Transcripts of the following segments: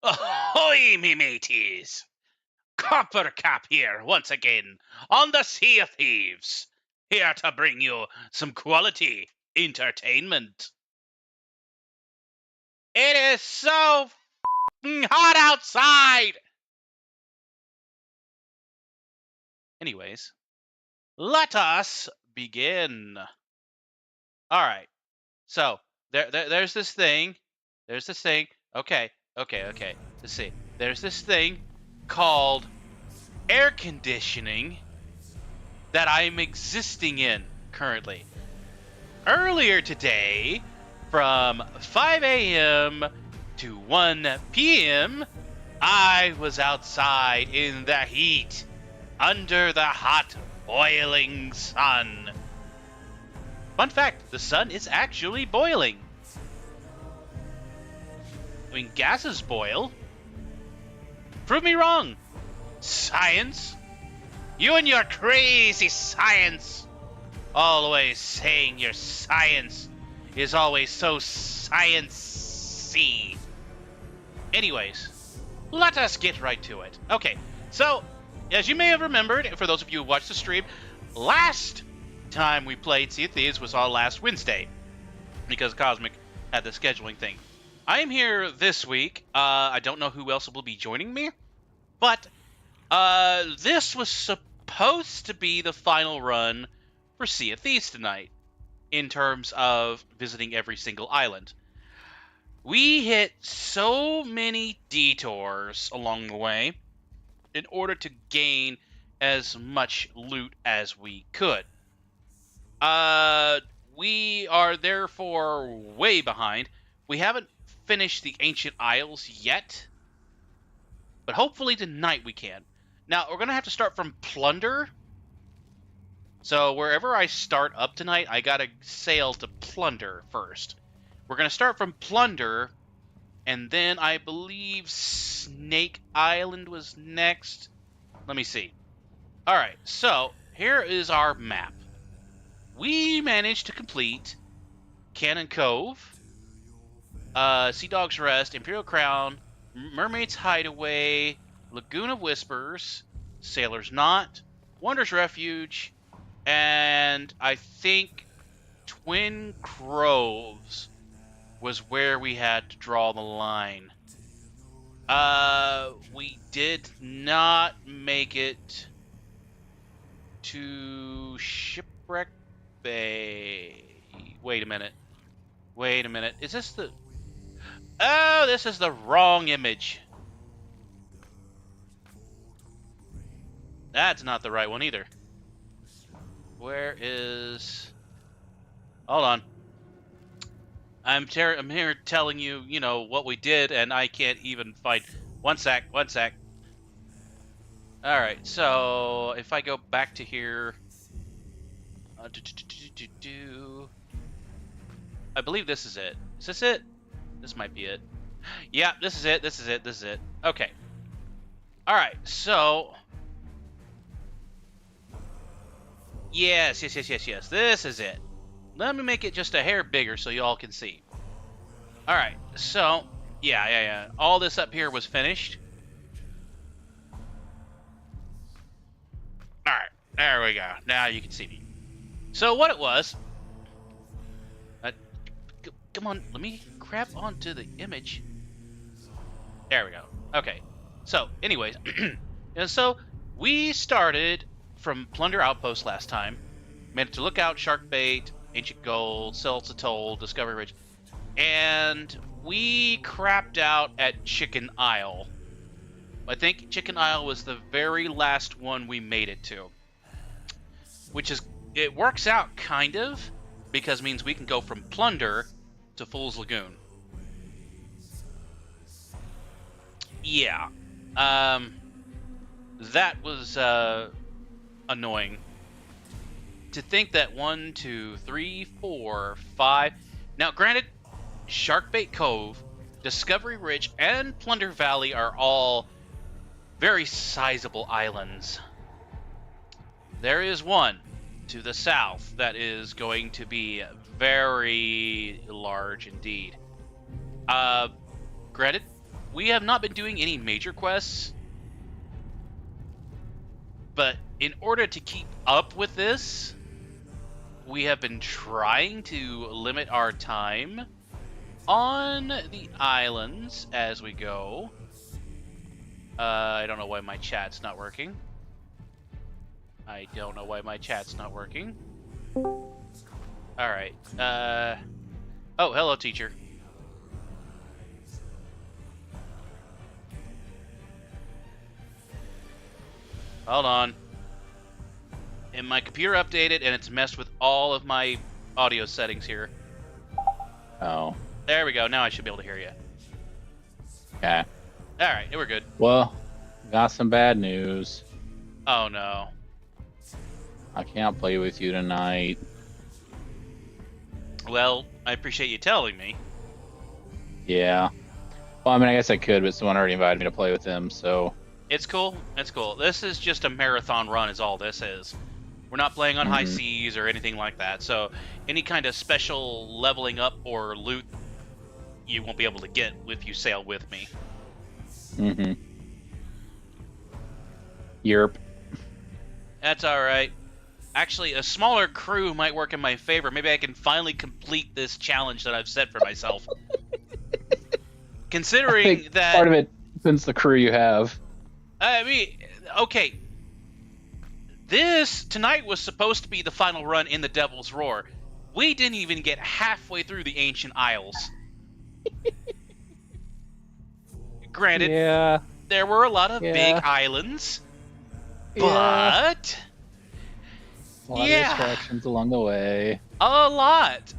Ahoy, me mateys! Copper Cap here once again on the Sea of Thieves, here to bring you some quality entertainment. It is so hot outside! Anyways, let us begin. Alright, so there's this thing. There's this thing. Okay. Let's see. There's this thing called air conditioning that I'm existing in currently. Earlier today, from 5 a.m. to 1 p.m., I was outside in the heat, under the hot, boiling sun. Fun fact, the sun is actually boiling. I mean, gases boil. Prove me wrong, science. You and your crazy science. Always saying your science is always so science-y. Anyways, let us get right to it. Okay, so, as you may have remembered, for those of you who watched the stream, last time we played Sea of Thieves was on last Wednesday, because Cosmic had the scheduling thing. I am here this week. I don't know who else will be joining me, but this was supposed to be the final run for Sea of Thieves tonight, in terms of visiting every single island. We hit so many detours along the way in order to gain as much loot as we could. We are therefore way behind. We haven't finished the Ancient Isles yet, but hopefully tonight we can. Now, we're going to have to start from Plunder. So wherever I start up tonight, I got to sail to Plunder first. We're going to start from Plunder, and then I believe Snake Island was next. Let me see. Alright, so here is our map. We managed to complete Cannon Cove, Sea Dog's Rest, Imperial Crown, Mermaid's Hideaway, Lagoon of Whispers, Sailor's Knot, Wonders Refuge, and I think Twin Groves was where we had to draw the line. We did not make it to Shipwreck Bay. Wait a minute. Is this the... Oh, this is the wrong image. That's not the right one either. Where is... Hold on. I'm here telling you, what we did, and I can't even find... One sec. Alright, so if I go back to here... I believe this is it. Is this it? This might be it. Yeah, this is it. Okay. Alright, so... Yes. This is it. Let me make it just a hair bigger so y'all can see. Alright, so... Yeah. All this up here was finished. Alright, there we go. Now you can see me. So what it was... come on, let me grab onto the image. There we go. Okay. So, anyways. And so, we started from Plunder Outpost last time. Made it to Lookout, Sharkbait, Ancient Gold, Celts Atoll, Discovery Ridge. And we crapped out at Chicken Isle. I think Chicken Isle was the very last one we made it to. Which is... It works out, kind of, because it means we can go from Plunder to Fool's Lagoon. Yeah. That was annoying. To think that 1, 2, 3, 4, 5... Now, granted, Sharkbait Cove, Discovery Ridge, and Plunder Valley are all very sizable islands. There is one to the south that is going to be very large indeed. Granted, we have not been doing any major quests, but in order to keep up with this, we have been trying to limit our time on the islands as we go. I don't know why my chat's not working. Alright. Oh, hello, teacher. Hold on. And my computer updated, and it's messed with all of my audio settings here. Oh. There we go. Now I should be able to hear you. Okay. Alright, we're good. Well, got some bad news. Oh, no. I can't play with you tonight. Well, I appreciate you telling me. Yeah. Well, I mean, I guess I could, but someone already invited me to play with them, so... It's cool. It's cool. This is just a marathon run is all this is. We're not playing on high seas or anything like that, so any kind of special leveling up or loot you won't be able to get if you sail with me. Mm-hmm. Yerp. That's alright. Actually, a smaller crew might work in my favor. Maybe I can finally complete this challenge that I've set for myself. Considering that... part of it depends the crew you have. I mean, okay. Tonight was supposed to be the final run in the Devil's Roar. We didn't even get halfway through the Ancient Isles. Granted, Yeah. there were a lot of big islands, but... A lot of distractions along the way. A lot.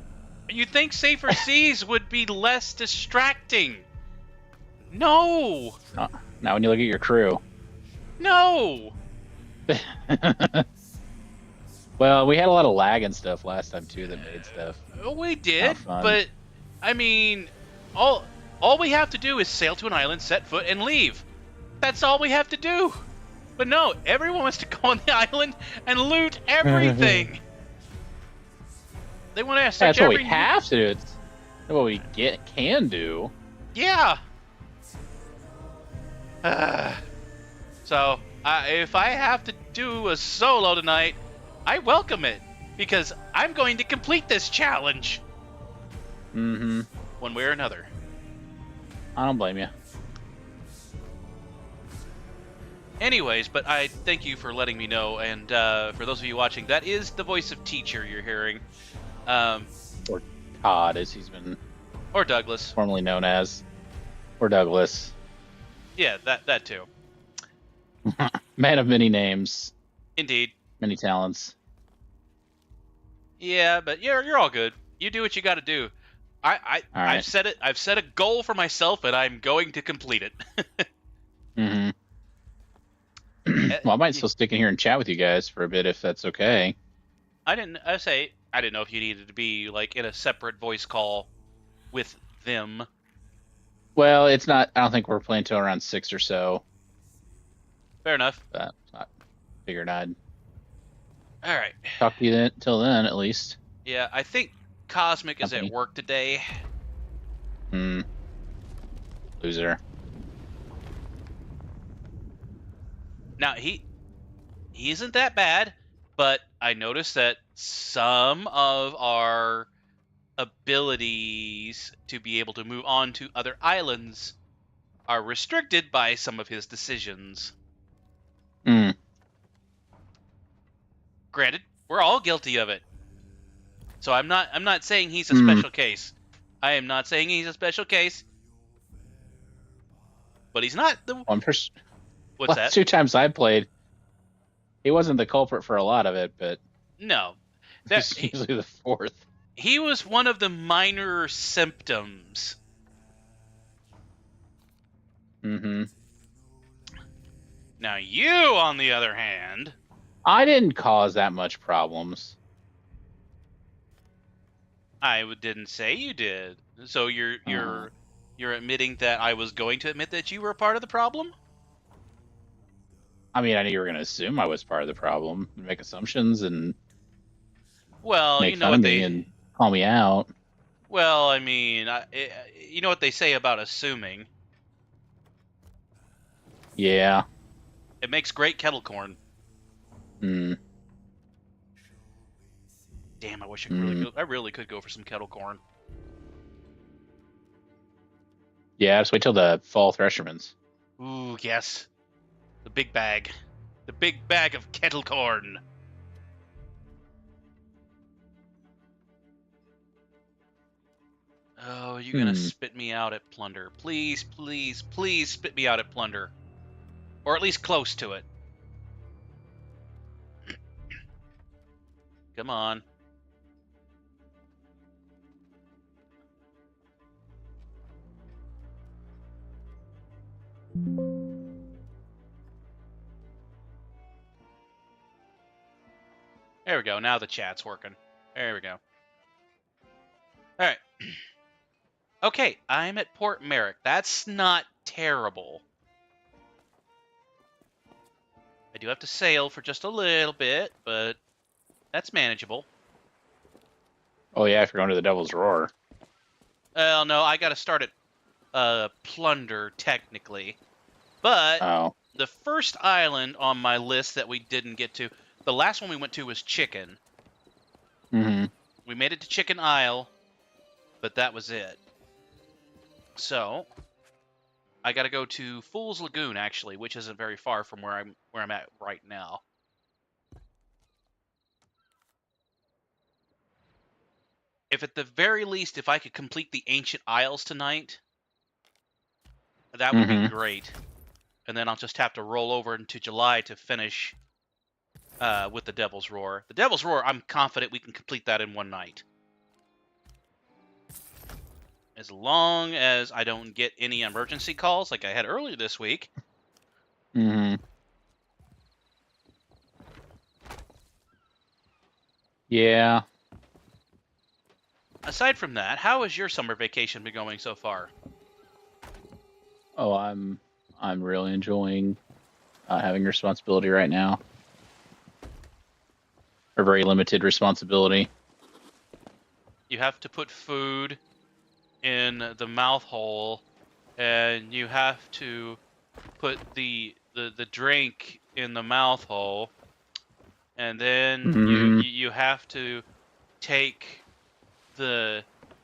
You'd think Safer Seas would be less distracting. No. Now when you look at your crew. No. Well, we had a lot of lag and stuff last time too that made stuff. We did, but I mean, all we have to do is sail to an island, set foot, and leave. That's all we have to do. But no, everyone wants to go on the island and loot everything. They want to search That's what we have to do. It's what we can do. Yeah. So, if I have to do a solo tonight, I welcome it, because I'm going to complete this challenge. Mm-hmm. One way or another. I don't blame you. Anyways, but I thank you for letting me know, and for those of you watching, that is the voice of Teacher you're hearing. Or Todd, as he's been... Or Douglas. Formerly known as. Or Douglas. Yeah, that too. Man of many names. Indeed. Many talents. Yeah, but you're all good. You do what you got to do. I've set it. I've set a goal for myself, and I'm going to complete it. Mm-hmm. Well, I might still stick in here and chat with you guys for a bit if that's okay. I didn't know if you needed to be like in a separate voice call with them. Well, it's not. I don't think we're playing till around 6 or so. Fair enough. But I figured I'd all right. talk to you then, till then, at least. Yeah, I think Cosmic is at work today. Loser. Now he isn't that bad, but I noticed that some of our abilities to be able to move on to other islands are restricted by some of his decisions. Granted, we're all guilty of it. So I'm not saying he's a special case. I am not saying he's a special case. But he's not the What's that? 2 times I played, he wasn't the culprit for a lot of it, but no. He's usually the 4th. He was one of the minor symptoms. Mm-hmm. Now you, on the other hand... I didn't cause that much problems. I didn't say you did. So you're admitting that I was going to admit that you were part of the problem? I mean, I knew you were going to assume I was part of the problem, and make assumptions, and make fun of me and call me out. Well, I mean, you know what they say about assuming. Yeah. It makes great kettle corn. Hmm. Damn, I wish I could really go. I really could go for some kettle corn. Yeah, just wait till the fall thresherments. Ooh, yes. The big bag. The big bag of kettle corn. Oh, you're gonna spit me out at plunder. Please, please, please spit me out at plunder. Or at least close to it. Come on. There we go. Now the chat's working. There we go. All right. Okay, I'm at Port Merrick. That's not terrible. I do have to sail for just a little bit, but that's manageable. Oh yeah, if you're going to the Devil's Roar. Well, no, I got to start at Plunder, technically. But the first island on my list that we didn't get to, the last one we went to was Chicken. Mm-hmm. We made it to Chicken Isle, but that was it. So I got to go to Fool's Lagoon, actually, which isn't very far from where I'm at right now. If at the very least, if I could complete the Ancient Isles tonight, that would be great. And then I'll just have to roll over into July to finish with the Devil's Roar. The Devil's Roar, I'm confident we can complete that in one night. As long as I don't get any emergency calls like I had earlier this week. Mm-hmm. Yeah. Aside from that, how has your summer vacation been going so far? Oh, I'm really enjoying having responsibility right now. Or very limited responsibility. You have to put food in the mouth hole, and you have to put the drink in the mouth hole, and then you have to take the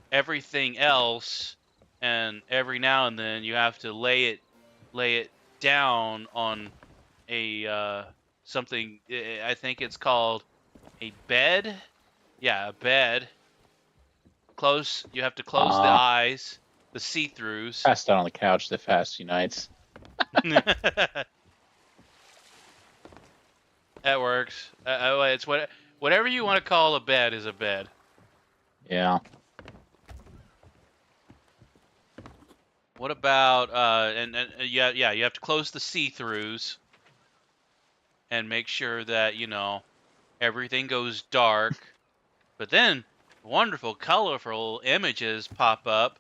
everything else, and every now and then you have to lay it down on a something. I think it's called a bed. Yeah, a bed. You have to close the eyes, the see-throughs. Passed out on the couch the past few nights. That works. It's whatever you want to call a bed is a bed. Yeah. What about you have to close the see-throughs and make sure that everything goes dark. But then wonderful, colorful images pop up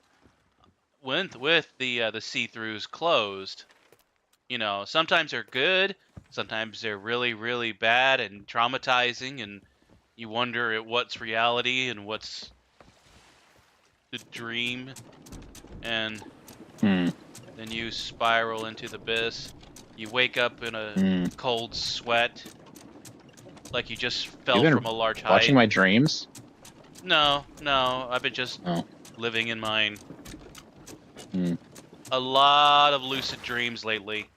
with the see-throughs closed. Sometimes they're good, sometimes they're really, really bad and traumatizing, and you wonder what's reality and what's the dream, and then you spiral into the abyss. You wake up in a cold sweat, like you just fell from a large height. Watching my dreams? No, I've been just living in mine. A lot of lucid dreams lately.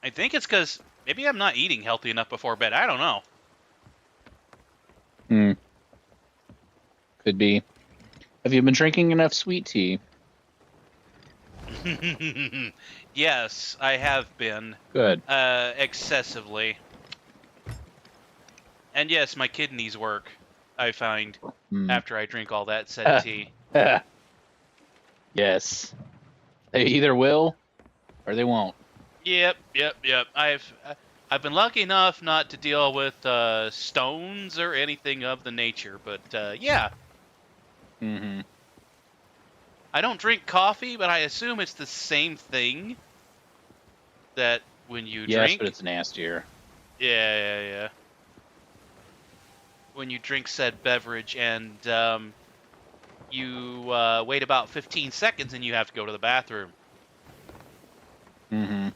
I think it's because maybe I'm not eating healthy enough before bed. I don't know. Could be. Have you been drinking enough sweet tea? Yes, I have been. Good. Excessively. And yes, my kidneys work, I find, after I drink all that said tea. Yes. They either will or they won't. Yep. I've been lucky enough not to deal with stones or anything of the nature, but yeah. I don't drink coffee, but I assume it's the same thing. That when you drink. Yes, but it's nastier. Yeah. When you drink said beverage and you wait about 15 seconds and you have to go to the bathroom. Mm-hmm.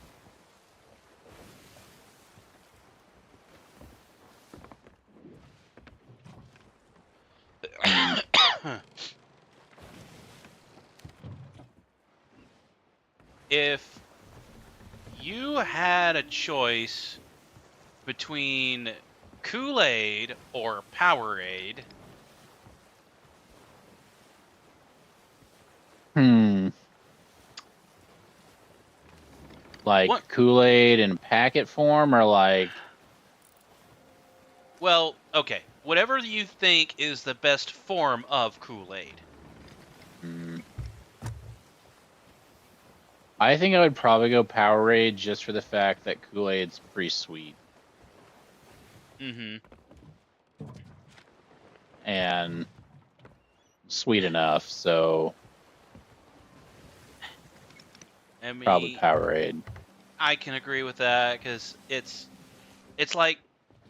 If you had a choice between Kool-Aid or Powerade, like what? Kool-Aid in packet form, or like? Well, okay. Whatever you think is the best form of Kool-Aid. I think I would probably go Powerade just for the fact that Kool-Aid's pretty sweet. Mm-hmm. And sweet enough, so I mean, probably Powerade. I can agree with that because it's like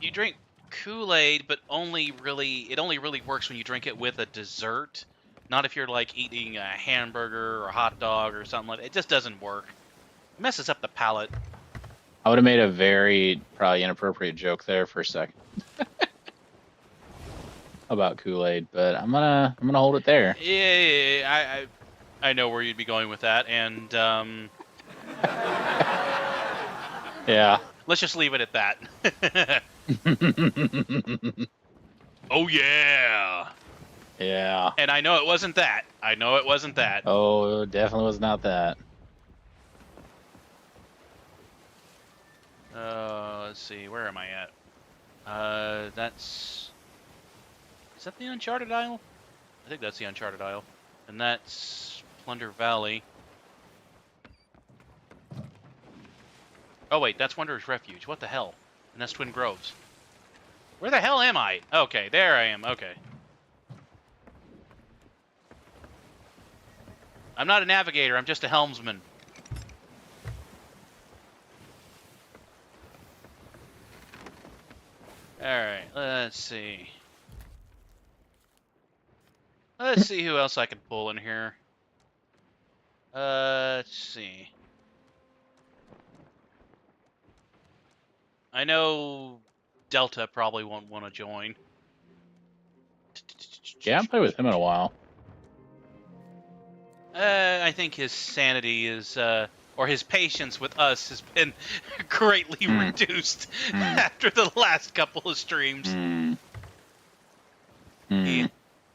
you drink Kool-Aid, but it only really works when you drink it with a dessert. Not if you're like eating a hamburger or a hot dog or something like that. It just doesn't work. It messes up the palate. I would have made a very probably inappropriate joke there for a second about Kool-Aid, but I'm gonna hold it there. Yeah, I know where you'd be going with that, and yeah. Let's just leave it at that. Oh yeah. Yeah. And I know it wasn't that. Oh, it definitely was not that. Let's see. Where am I at? Is that the Uncharted Isle? I think that's the Uncharted Isle. And that's Plunder Valley. Oh wait, that's Wanderer's Refuge. What the hell? And that's Twin Groves. Where the hell am I? Okay, there I am. Okay. I'm not a navigator, I'm just a helmsman. Alright, let's see. Let's see who else I can pull in here. Let's see. I know Delta probably won't want to join. Yeah, I haven't played with him in a while. I think his sanity is, or his patience with us has been greatly reduced after the last couple of streams.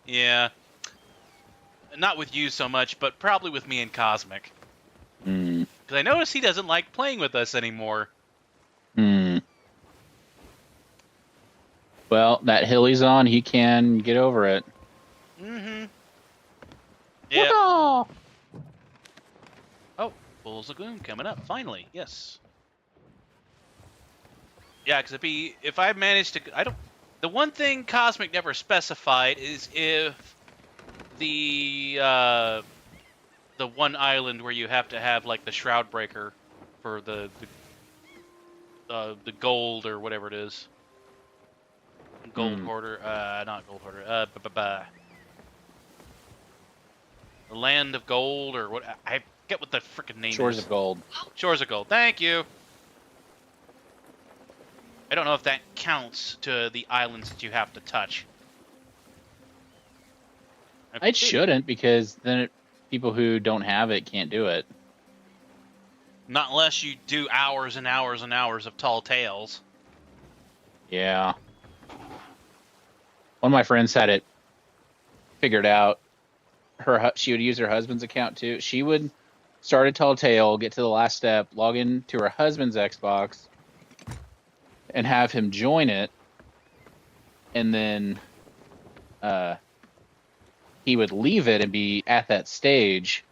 Yeah. Not with you so much, but probably with me and Cosmic. Because I notice he doesn't like playing with us anymore. Well, that hill he's on, he can get over it. Mm-hmm. Yeah. Oh, Bull's Lagoon coming up, finally. Yes. Yeah, because if I manage to... The one thing Cosmic never specified is if the one island where you have to have, like, the Shroud Breaker for the gold or whatever it is. Gold Hoarder, not Gold Hoarder, the Land of Gold, or what, I forget what the frickin' name Shores is. of Gold. Shores of Gold, thank you! I don't know if that counts to the islands that you have to touch. It shouldn't, because then people who don't have it can't do it. Not unless you do hours and hours and hours of Tall Tales. Yeah. One of my friends had it figured out. She would use her husband's account too. She would start a Tall Tale, get to the last step, log in to her husband's Xbox, and have him join it. And then he would leave it and be at that stage.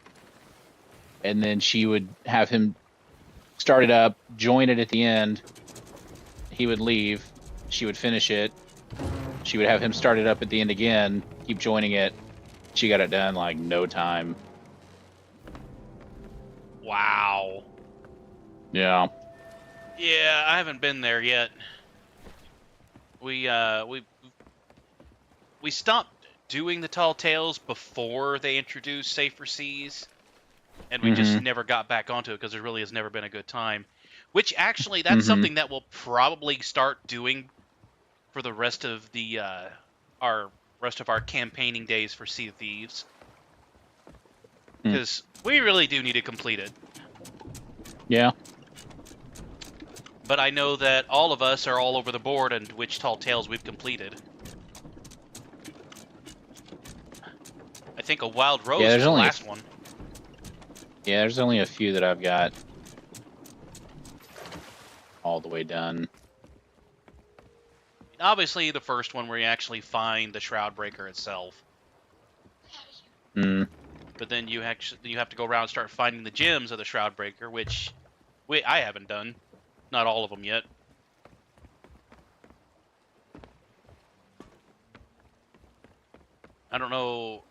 And then she would have him start it up, join it at the end. He would leave. She would finish it. She would have him start it up at the end again, keep joining it. She got it done like no time. Wow. Yeah. Yeah, I haven't been there yet. We stopped doing the Tall Tales before they introduced Safer Seas, and we just Mm-hmm. never got back onto it because there really has never been a good time. Which actually, that's Mm-hmm. something that we'll probably start doing for the rest of the our rest of our campaigning days for Sea of Thieves, Mm. because we really do need to complete it. Yeah. But I know that all of us are all over the board and which Tall Tales we've completed. I think a Wild Yeah. Rose There's was the only last one. there's only a few that I've got all the way done. Obviously, the first one where you actually find the Shroud Breaker itself. Mm. But then you have to go around and start finding the gems of the Shroud Breaker, which I haven't done. Not all of them yet. I don't know.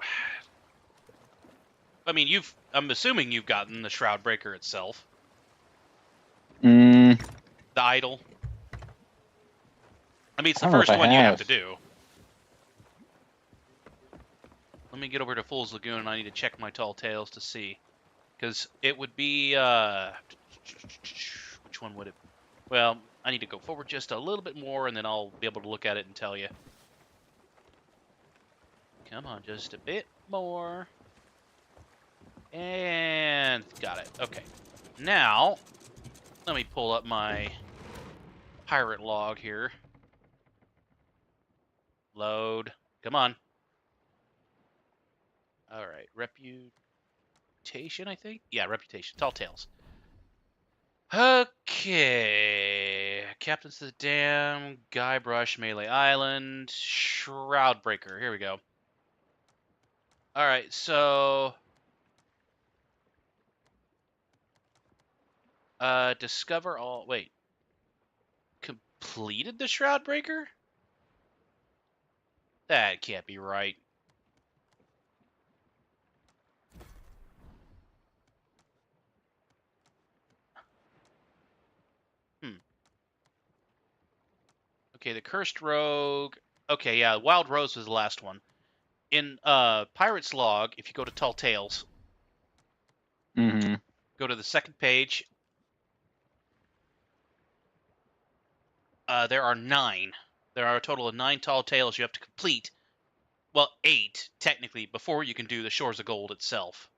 I mean, I'm assuming you've gotten the Shroud Breaker itself. Mm. The idol. I mean, it's I the don't know if first I one you have have. to do. Let me get over to Fool's Lagoon and I need to check my Tall Tales to see. Because it would be, which one would it? Well, I need to go forward just a little bit more and then I'll be able to look at it and tell you. Come on, just a bit more. And got it. Okay. Now, let me pull up my pirate log here. Load. Come on. All right. Reputation, I think? Yeah, reputation. Tall Tales. Okay. Captains of the Dam, Guybrush, Melee Island, Shroud Breaker. Here we go. All right, so discover all. Wait, completed the Shroud Breaker? That can't be right. Hmm. Okay, the Cursed Rogue. Okay, yeah, Wild Rose was the last one. In Pirate's Log, if you go to Tall Tales, Mm-hmm. go to the second page. There are 9. There are a total of 9 Tall Tales you have to complete. Well, 8 technically before you can do the Shores of Gold itself.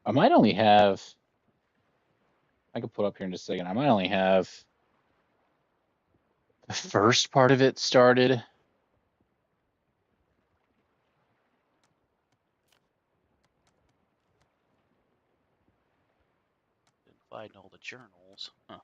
I might only have. I could put up here in just a second. I might only have the first part of it started. Didn't find all the journals. Huh.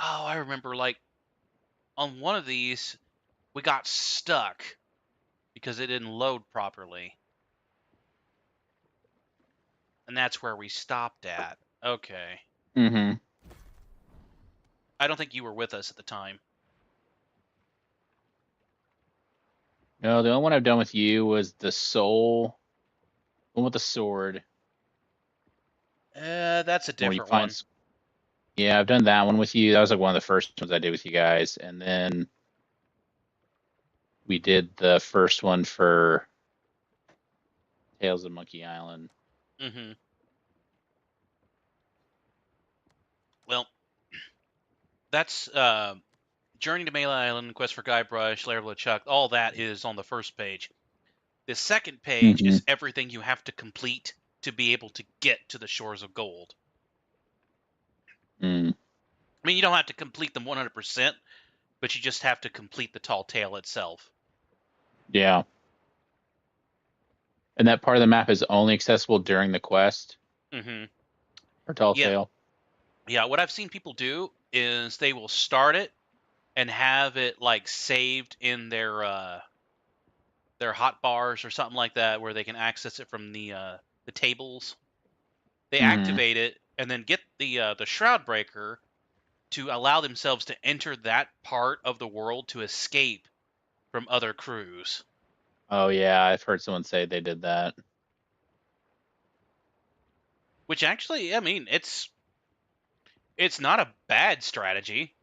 Oh, I remember, like, on one of these, we got stuck because it didn't load properly. And that's where we stopped at. Okay. Mm-hmm. I don't think you were with us at the time. No, the only one I've done with you was the soul one with the sword. That's a Where you different find. one. Yeah, I've done that one with you. That was like one of the first ones I did with you guys, and then we did the first one for Tales of Monkey Island. Mm-hmm. Well, that's Journey to Melee Island, Quest for Guybrush, Lair of LeChuck. All that is on the first page. The second page Mm-hmm. is everything you have to complete to be able to get to the Shores of Gold. Mm. I mean, you don't have to complete them 100%, but you just have to complete the Tall Tale itself. Yeah. And that part of the map is only accessible during the quest Mm-hmm. or Tall Yeah. Tale. Yeah, what I've seen people do is they will start it and have it like saved in their hot bars or something like that, where they can access it from the tables. They Hmm. activate it and then get the shroud breaker to allow themselves to enter that part of the world to escape from other crews. Oh yeah, I've heard someone say they did that. Which actually, I mean, it's not a bad strategy.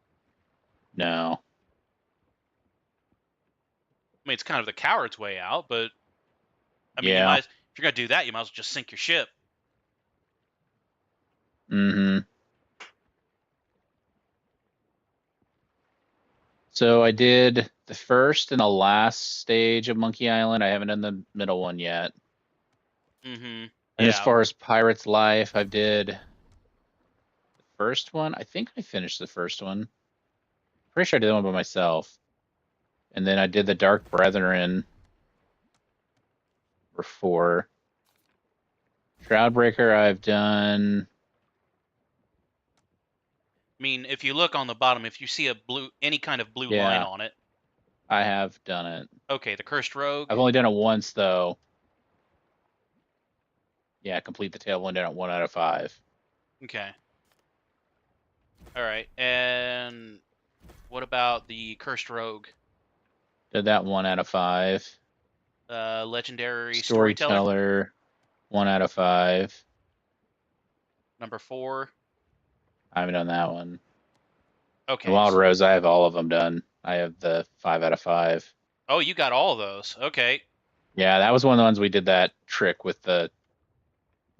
No. I mean, it's kind of the coward's way out, but I mean, Yeah. if you're gonna do that, you might as well just sink your ship. Mm-hmm. So I did the first and the last stage of Monkey Island. I haven't done the middle one yet. Mm-hmm. And as Yeah. far as Pirate's Life, I did the first one. I think I finished the first one. Pretty sure I did that one by myself. And then I did the Dark Brethren for 4. Shroudbreaker I've done. I mean, if you look on the bottom, if you see any kind of blue line Yeah, on it, I have done it. okay, the Cursed Rogue. I've only done it once though. Yeah, complete the tail. I've only done it 1 out of 5. Okay. All right. And what about the Cursed Rogue? Did that 1 out of 5. Legendary Storyteller, Storyteller, 1 out of 5. number 4. I haven't done that one. And Okay. Wild Rose, I have all of them done. I have the 5 out of 5. Oh, you got all of those. Okay. Yeah, that was one of the ones we did that trick with the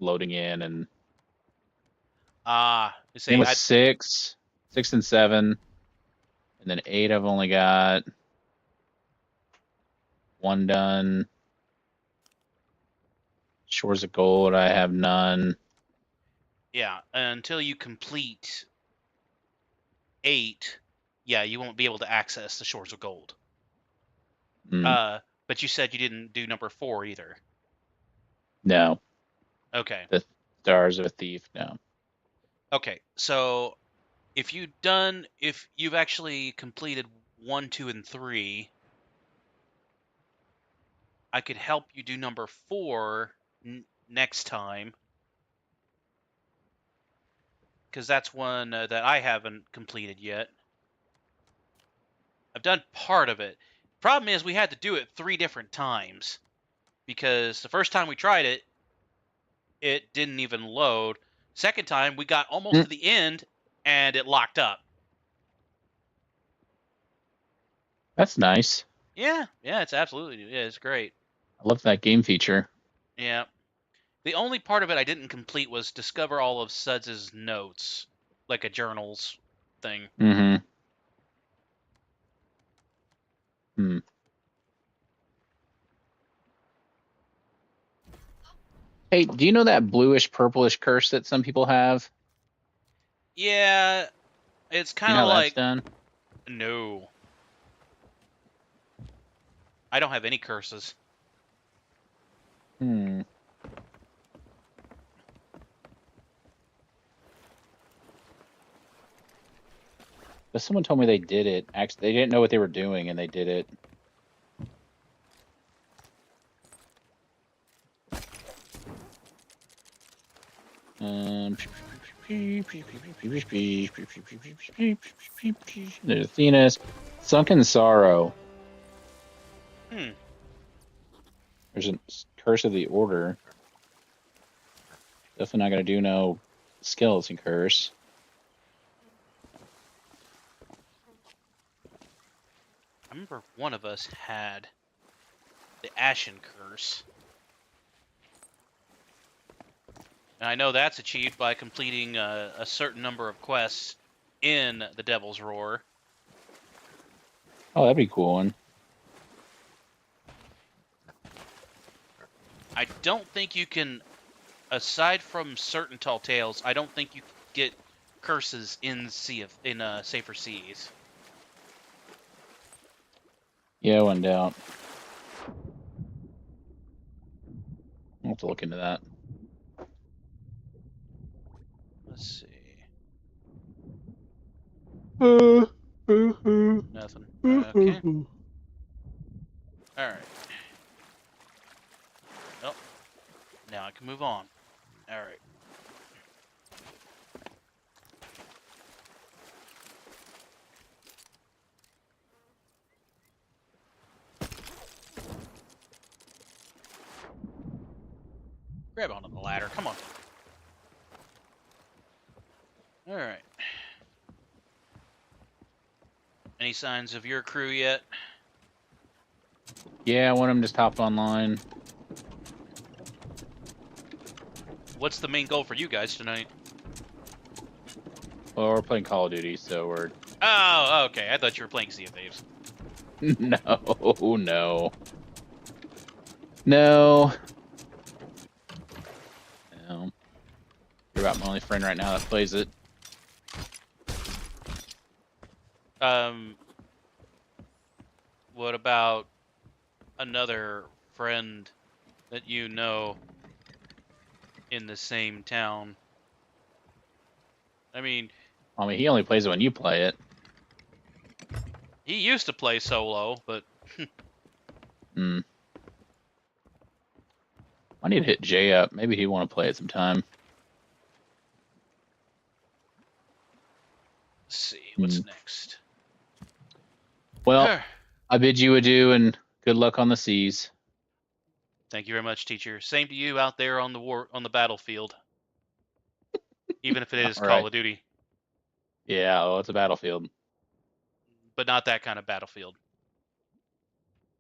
loading in, and You same see, with 6, 6 and 7, and then 8 I've only got 1 done. Shores of Gold, I have none. yeah, until you complete 8, yeah, you won't be able to access the Shores of Gold. Mm, But you said you didn't do number 4 either. no, Okay. the Stars of a Thief, no. Okay. So if you've actually completed 1, 2, and 3, I could help you do number 4 next time, because that's one that I haven't completed yet. I've done part of it. Problem is, we had to do it 3 different times, because the first time we tried it, it didn't even load. Second time, we got almost Mm, to the end, and it locked up. that's nice. Yeah, it's absolutely, yeah, it's great. I love that game feature. Yeah. The only part of it I didn't complete was discover all of Suds's notes, like a journals thing. Mm-hmm. Hmm. Hey, do you know that bluish purplish curse that some people have? Yeah, it's Do you kind know of how that's like, done? no, I don't have any curses. Hmm. But someone told me they did it. Actually, they didn't know what they were doing, and they did it. There's Athena's Sunken Sorrow. Hmm. There's a Curse of the Order. Definitely not gonna do no skeleton curse. I remember one of us had the Ashen Curse. And I know that's achieved by completing a certain number of quests in the Devil's Roar. Oh, that'd be a cool one. I don't think you can, aside from certain tall tales, I don't think you can get curses in Safer Seas. Yeah, one doubt. to look into that. Let's see. Nothing. Okay. All right. Well, now I can move on. All right. Grab onto the ladder. Come on. All right. Any signs of your crew yet? Yeah, one of them just hopped online. What's the main goal for you guys tonight? Well, we're playing Call of Duty, so we're... Oh, okay. I thought you were playing Sea of Thieves. No, no. No. No. You're about my only friend right now that plays it. What about another friend that you know in the same town? I mean, He only plays it when you play it. he used to play solo, but Hmm. I need to hit Jay up. Maybe he'd want to play it sometime. let's see what's next. Well, I bid you adieu and good luck on the seas. Thank you very much, teacher. Same to you out there on the battlefield. Even if it is All Call right. of Duty, Yeah, well, it's a battlefield. but not that kind of battlefield.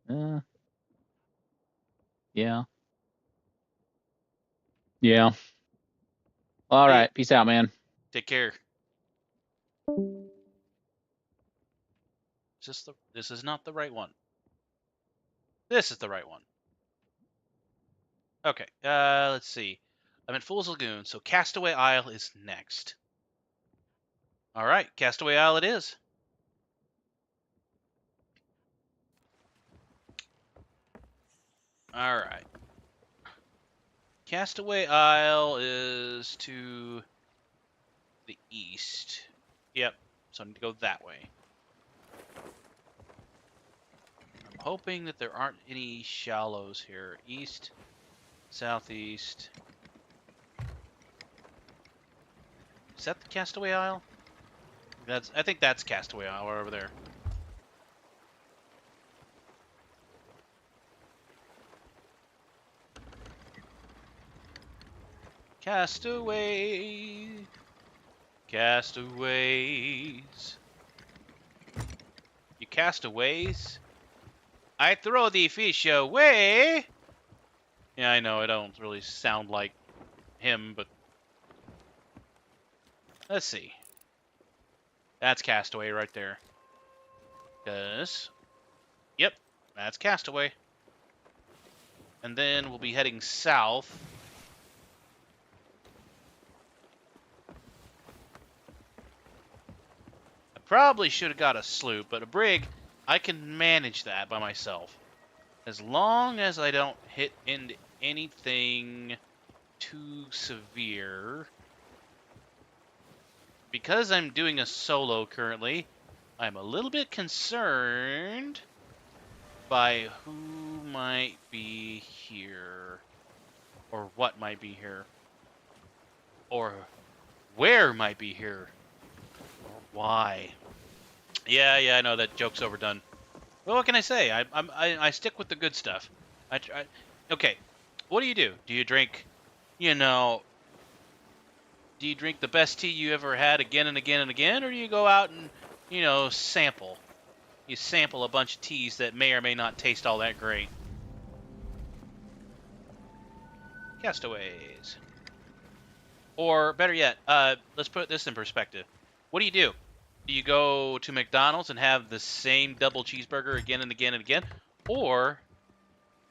Yeah. Yeah. All Hey, right. Peace out, man. take care. This is not the right one. This is the right one. Okay, let's see. I'm at Fool's Lagoon, so Castaway Isle is next. All right, Castaway Isle it is. All right. Castaway Isle is to the east. Yep, so I need to go that way. I'm hoping that there aren't any shallows here. East, southeast. Is that the Castaway Isle? I think that's Castaway Isle right over there. Castaway, castaways. You castaways? I throw the fish away. Yeah, I know I don't really sound like him, but let's see. That's Castaway right there. Yep, that's Castaway. And then we'll be heading south. I probably should have got a sloop, but a brig, I can manage that by myself. As long as I don't hit into anything too severe. Because I'm doing a solo currently, I'm a little bit concerned by who might be here. Or what might be here. Or where might be here. Or why. Yeah, I know that joke's overdone. Well, what can I say? I stick with the good stuff. Okay, what do? Do you drink, you know, do you drink the best tea you ever had again and again and again, or do you go out and, you know, sample? You sample a bunch of teas that may or may not taste all that great. Castaways. Or better yet, let's put this in perspective. What do? Do you go to McDonald's and have the same double cheeseburger again and again and again? Or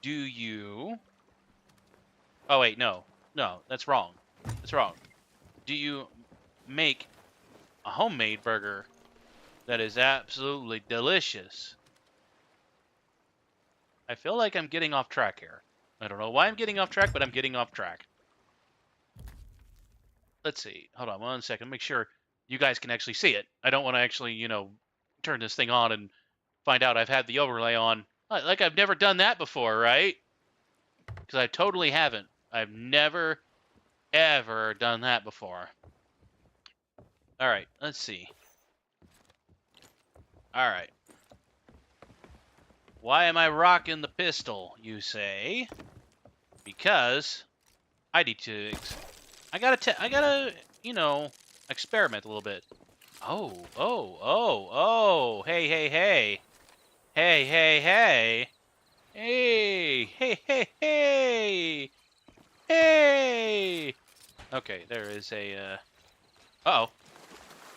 do you... Oh, wait, no. No, that's wrong. That's wrong. Do you make a homemade burger that is absolutely delicious? I feel like I'm getting off track here. I don't know why I'm getting off track, but I'm getting off track. Let's see. Hold on 1 second. Make sure you guys can actually see it. I don't want to actually, turn this thing on and find out I've had the overlay on. Like I've never done that before, right? Because I totally haven't. I've never, ever done that before. All right, let's see. All right. Why am I rocking the pistol, you say? Because I need to... I gotta, experiment a little bit. Oh. Hey, hey, hey. Hey, hey, hey. Hey, hey, hey, hey. Hey. Okay, there is a, Uh-oh.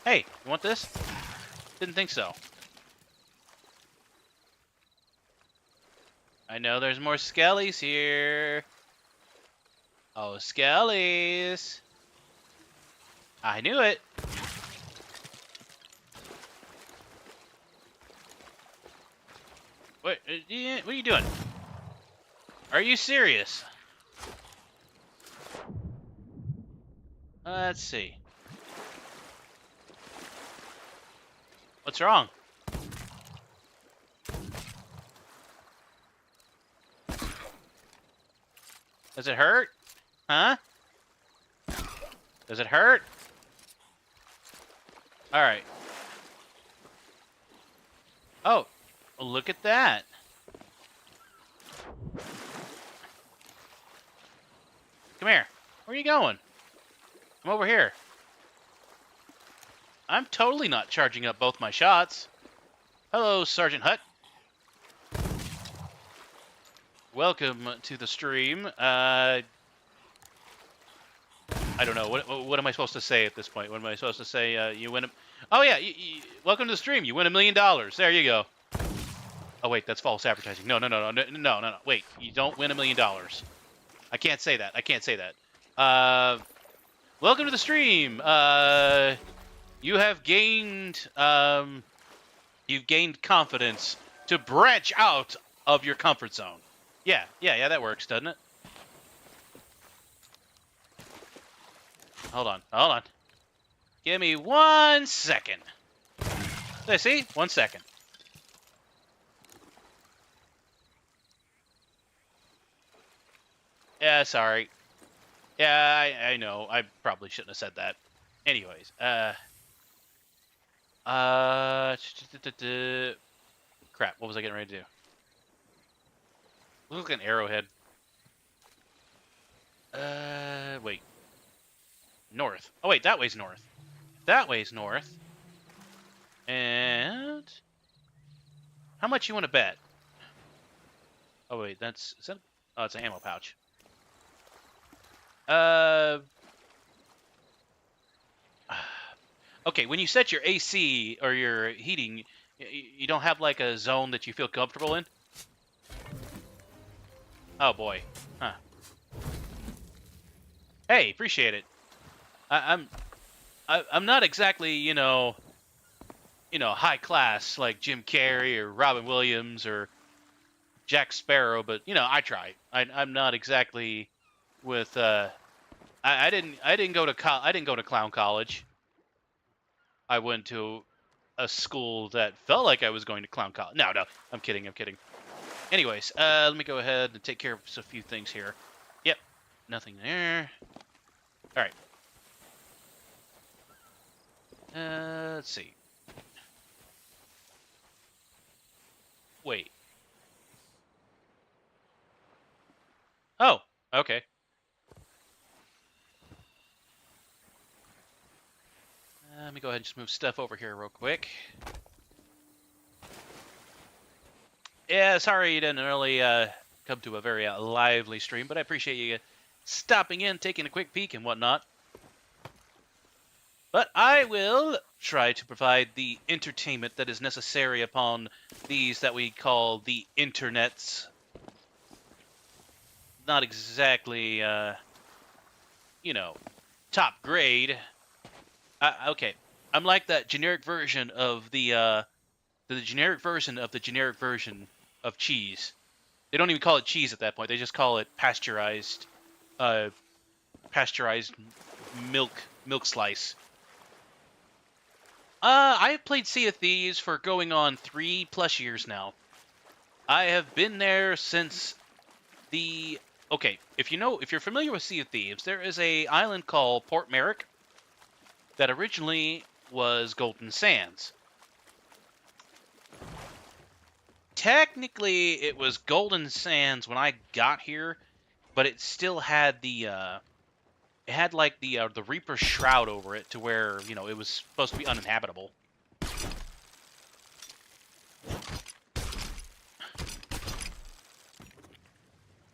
Hey, you want this? Didn't think so. I know there's more skellies here. Oh, skellies. I knew it. What are you doing? Are you serious? Let's see. What's wrong? Does it hurt? Huh? Does it hurt? All right. Oh, look at that. Come here. Where are you going? I'm over here. I'm totally not charging up both my shots. Hello, Sergeant Hut. Welcome to the stream. I don't know. What am I supposed to say at this point? What am I supposed to say? You win a... Oh, yeah. Welcome to the stream. You win $1 million. There you go. Oh, wait. That's false advertising. No. Wait. You don't win $1 million. I can't say that. I can't say that. Welcome to the stream. You have gained... you've gained confidence to branch out of your comfort zone. Yeah, that works, doesn't it? Hold on. Give me 1 second. There, see? 1 second. Yeah, sorry. Yeah, I know. I probably shouldn't have said that. Anyways, crap, what was I getting ready to do? Look like an arrowhead. Wait. North. Oh, wait, that way's north. That way's north. And... how much you want to bet? Oh, wait, is that... oh, it's an ammo pouch. Okay, when you set your AC or your heating, you don't have, like, a zone that you feel comfortable in? Oh, boy. Huh. Hey, appreciate it. I'm not exactly, high class like Jim Carrey or Robin Williams or Jack Sparrow, but I try. I'm not exactly with I didn't go to clown college. I went to a school that felt like I was going to clown college. No, I'm kidding. Anyways, let me go ahead and take care of a few things here. Yep, nothing there. All right. Let's see. Wait. Oh, okay. Let me go ahead and just move stuff over here real quick. Yeah, sorry you didn't really come to a very lively stream, but I appreciate you stopping in, taking a quick peek and whatnot. But I will try to provide the entertainment that is necessary upon these that we call the internets. Not exactly, top grade. Okay, I'm like that generic version of the generic version of the generic version of cheese. They don't even call it cheese at that point. They just call it pasteurized, uh, pasteurized milk slice. I have played Sea of Thieves for going on 3+ years now. I have been there since the... Okay, if you're familiar with Sea of Thieves, there is a island called Port Merrick that originally was Golden Sands. Technically, it was Golden Sands when I got here, but it still had the the Reaper Shroud over it to where, it was supposed to be uninhabitable.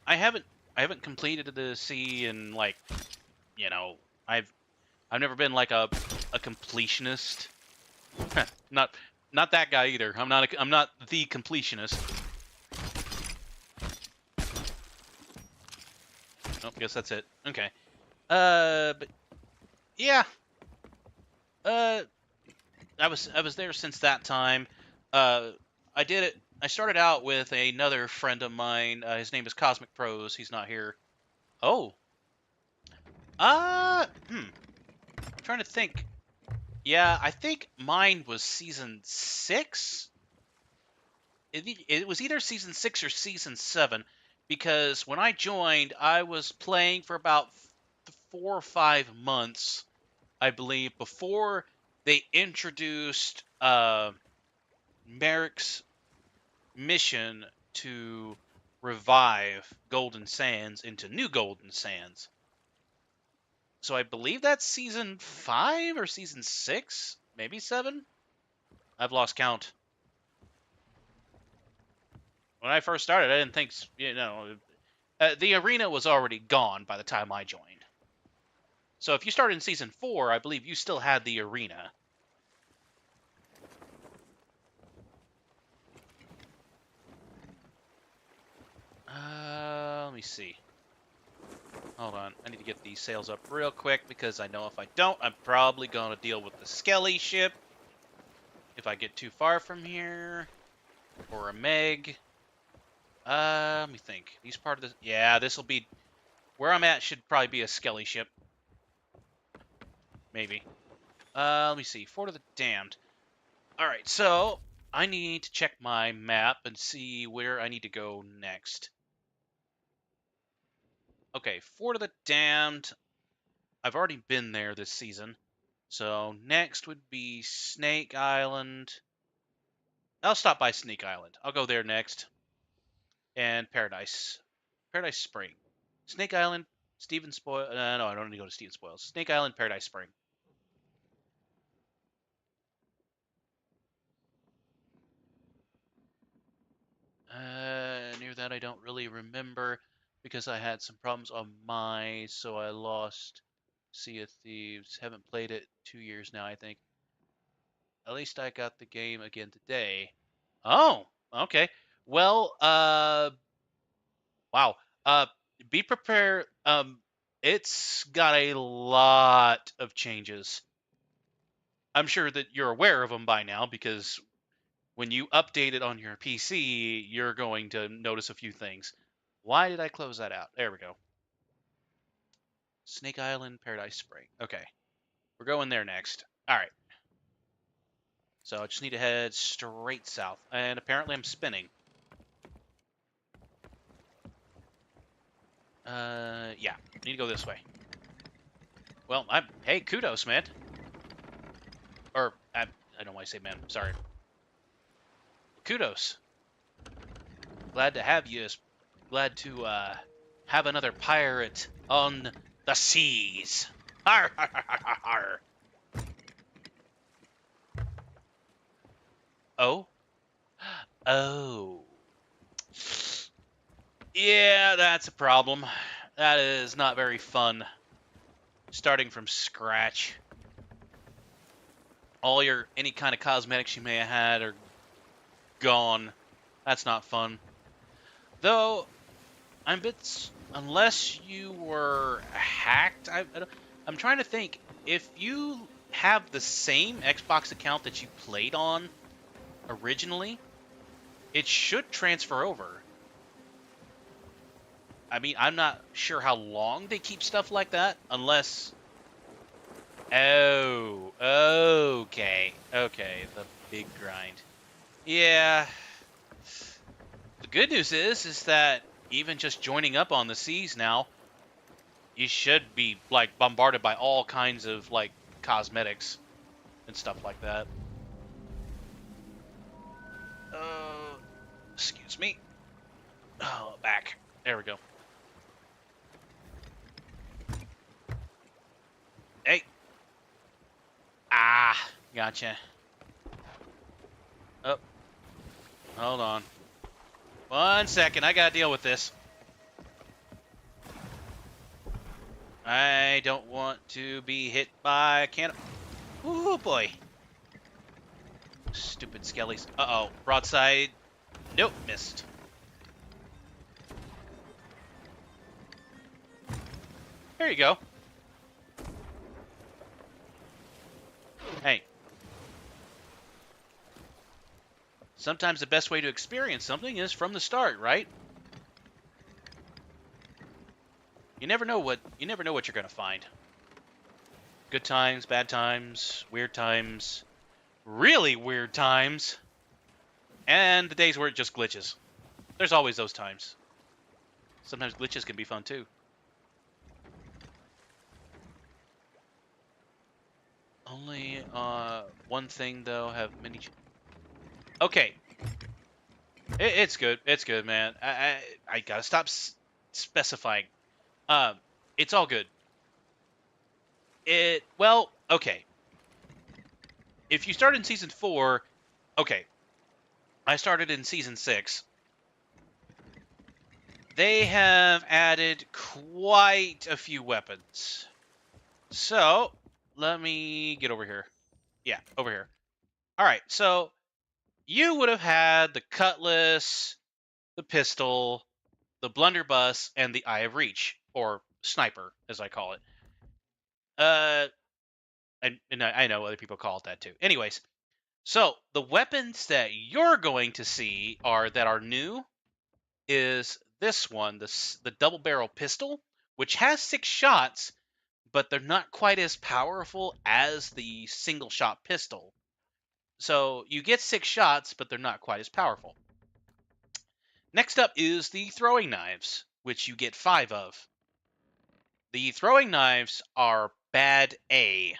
I haven't completed the sea in I've never been like a completionist. not that guy either. I'm not the completionist. Oh, guess that's it. Okay. But yeah. I was there since that time. I did it. I started out with another friend of mine. His name is Cosmic Pros. He's not here. Oh. I'm trying to think. Yeah, I think mine was season 6. It was either season 6 or season 7, because when I joined, I was playing for about 4 or 5 months, I believe, before they introduced Merrick's mission to revive Golden Sands into New Golden Sands. So I believe that's season 5 or season 6, maybe 7. I've lost count. When I first started, I didn't think, the arena was already gone by the time I joined. So if you started in season 4, I believe you still had the arena. Let me see. Hold on. I need to get these sails up real quick, because I know if I don't, I'm probably going to deal with the Skelly ship if I get too far from here. Or a Meg. Let me think. These part of this... Yeah, this will be... Where I'm at should probably be a Skelly ship. Maybe. Let me see. Fort of the Damned. Alright, so I need to check my map and see where I need to go next. Okay, Fort of the Damned. I've already been there this season. So next would be Snake Island. I'll stop by Snake Island. I'll go there next. And Paradise. Paradise Spring. Snake Island, Stephen Spoil. No, I don't need to go to Stephen Spoils. Snake Island, Paradise Spring. Near that I don't really remember, because I had some problems on so I lost Sea of Thieves. Haven't played it 2 years now, I think. At least I got the game again today. Oh, okay. Well, wow. Be prepared. It's got a lot of changes. I'm sure that you're aware of them by now, because when you update it on your PC, you're going to notice a few things. Why did I close that out? There we go. Snake Island, Paradise Spring. Okay. We're going there next. All right. So I just need to head straight south. And apparently I'm spinning. Yeah. I need to go this way. Well, hey, kudos, man. Or, I don't know why I say man. Sorry. Kudos. Glad to have you. Glad to, have another pirate on the seas. Har, har, har, har, har. Oh? Oh. Yeah, that's a problem. That is not very fun. Starting from scratch. Any kind of cosmetics you may have had are gone. That's not fun. Though, unless you were hacked, I'm trying to think. If you have the same Xbox account that you played on originally, it should transfer over. I mean, I'm not sure how long they keep stuff like that, unless... Oh, okay. Okay, the big grind. Yeah. The good news is that even just joining up on the seas now, you should be, like, bombarded by all kinds of, like, cosmetics and stuff like that. Excuse me. Oh, back. There we go. Hey. Ah, gotcha. Oh, hold on. 1 second, I gotta deal with this. I don't want to be hit by a can. Ooh, boy. Stupid skellies. Uh-oh. Broadside. Nope, missed. There you go. Hey. Sometimes the best way to experience something is from the start, right? You never know what you're gonna find. Good times, bad times, weird times, really weird times, and the days where it just glitches. There's always those times. Sometimes glitches can be fun too. Only one thing though have many. Okay, it's good. It's good, man. I gotta stop specifying. It's all good. Okay. If you start in season 4, okay. I started in season 6. They have added quite a few weapons. So, let me get over here. Yeah, over here. All right, so you would have had the cutlass, the pistol, the blunderbuss, and the eye of reach, or sniper, as I call it. And I know other people call it that too. Anyways, so the weapons that you're going to see that are new is this one, the double barrel pistol, which has 6 shots, but they're not quite as powerful as the single shot pistol. So you get 6 shots, but they're not quite as powerful. Next up is the throwing knives, which you get 5 of. The throwing knives are bad A.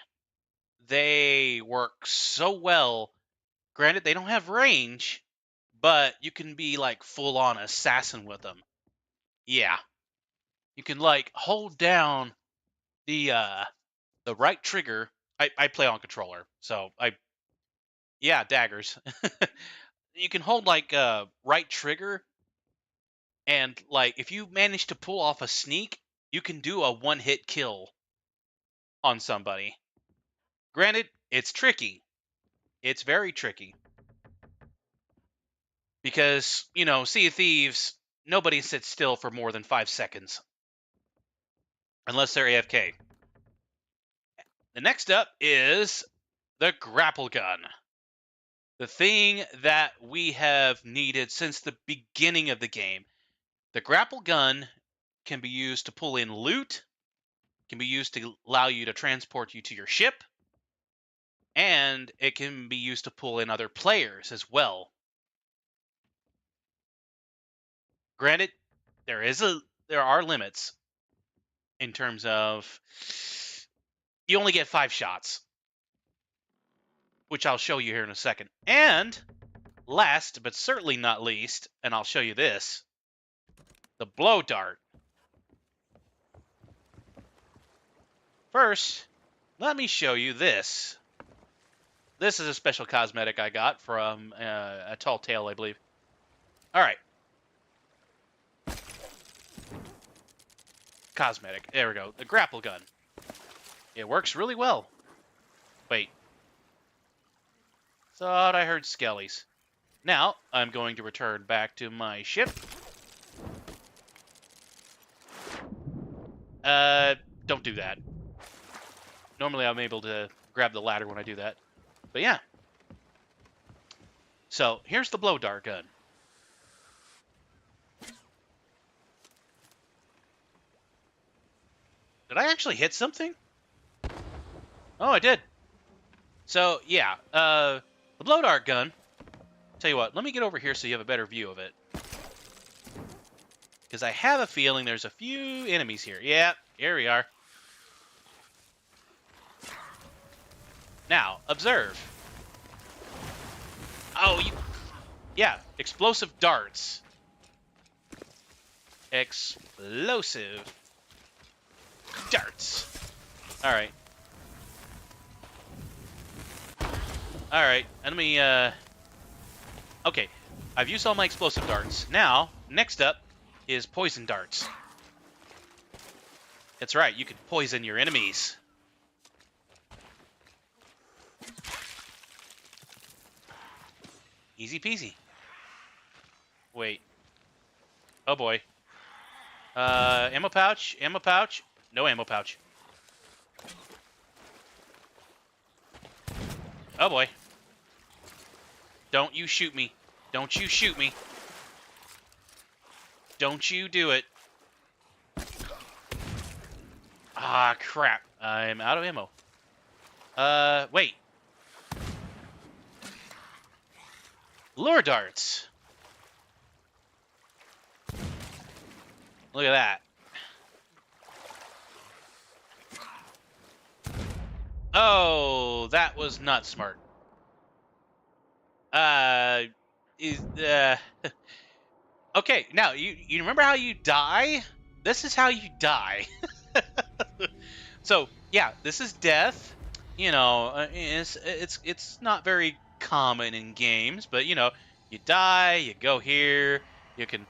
They work so well. Granted, they don't have range, but you can be like full on assassin with them. Yeah. You can like hold down the right trigger. I play on controller, so yeah, daggers. You can hold like right trigger, and like if you manage to pull off a sneak, you can do a 1-hit kill on somebody. Granted, it's tricky. It's very tricky. Because, Sea of Thieves, nobody sits still for more than 5 seconds. Unless they're AFK. The next up is the grapple gun. The thing that we have needed since the beginning of the game. The grapple gun can be used to pull in loot, can be used to allow you to transport you to your ship, and it can be used to pull in other players as well. Granted, there are limits in terms of you only get 5 shots, which I'll show you here in a second. And last but certainly not least, and I'll show you this, the blow dart. First, let me show you this. This is a special cosmetic I got from a Tall Tale, I believe. All right. Cosmetic. There we go. The grapple gun. It works really well. Wait. Thought I heard skellies. Now, I'm going to return back to my ship. Don't do that. Normally I'm able to grab the ladder when I do that. But yeah. So, here's the blow dart gun. Did I actually hit something? Oh, I did. So, yeah. The blow dart gun. Tell you what, let me get over here so you have a better view of it. Because I have a feeling there's a few enemies here. Yeah, here we are. Now, observe. Oh, you... Yeah, explosive darts. Explosive darts. Alright. Alright, let me, Okay, I've used all my explosive darts. Now, next up is poison darts. That's right, you can poison your enemies. Easy peasy. Wait. Oh boy. Ammo pouch, ammo pouch. No ammo pouch. Oh boy. Don't you shoot me. Don't you shoot me. Don't you do it. Ah, crap. I'm out of ammo. Wait. Lure darts. Look at that. Oh, that was not smart. Is Okay, now you remember how you die? This is how you die. So yeah, this is death. You know, it's not very common in games, but you know, you die, you go here, you can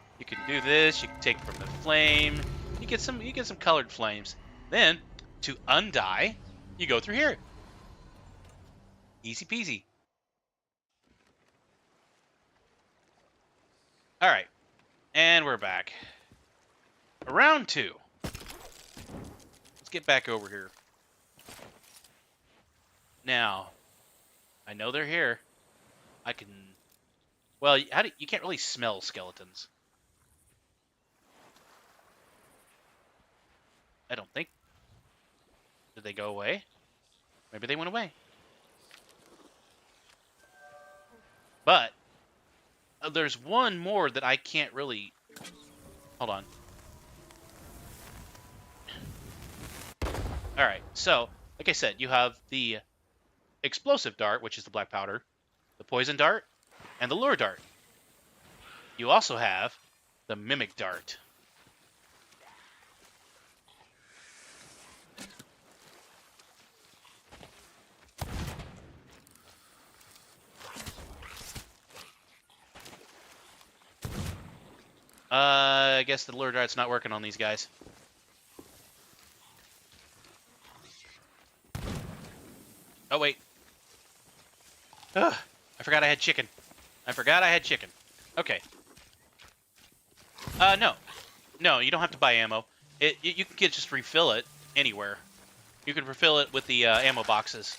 do this, you can take from the flame, you get some colored flames. Then to undie, you go through here. Easy peasy. All right, and we're back. Round 2. Let's get back over here. Now, I know they're here. I can... Well, you can't really smell skeletons. I don't think. Did they go away? Maybe they went away. But there's one more that I can't really... Hold on. Alright, so, like I said, you have the explosive dart, which is the black powder, the poison dart, and the lure dart. You also have the mimic dart. I guess the lure dart's not working on these guys. Oh, wait. Ugh, I forgot I had chicken. Okay. No. No, you don't have to buy ammo. You can just refill it anywhere. You can refill it with the ammo boxes.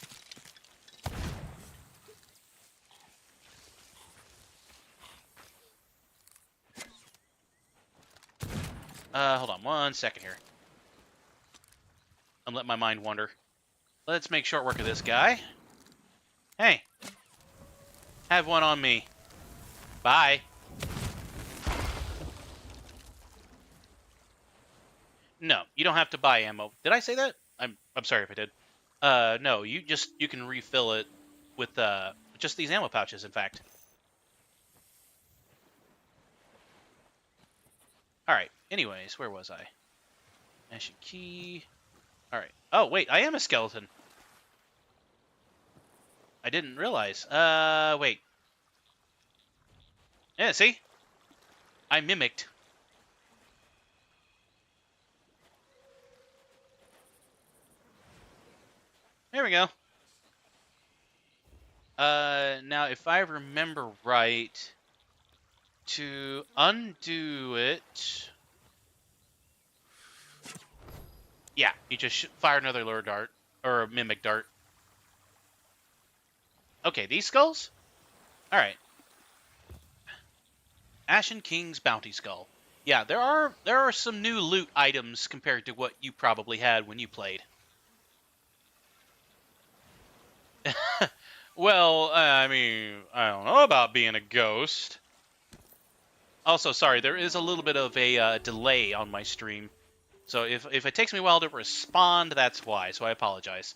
Hold on 1 second here. I'm letting my mind wander. Let's make short work of this guy. Hey. Have one on me. Bye. No, you don't have to buy ammo. Did I say that? I'm sorry if I did. No, you can refill it with just these ammo pouches, in fact. Alright, anyways, where was I? Ashen key. Alright. Oh, wait, I am a skeleton. I didn't realize. Wait. Yeah, see? I mimicked. There we go. Now, if I remember right, to undo it... Yeah, you just fire another lure dart, or a mimic dart. Okay, these skulls? Alright. Ashen King's Bounty Skull. Yeah, there are some new loot items compared to what you probably had when you played. Well, I mean, I don't know about being a ghost. Also, sorry, there is a little bit of a delay on my stream. So if it takes me a while to respond, that's why. So I apologize.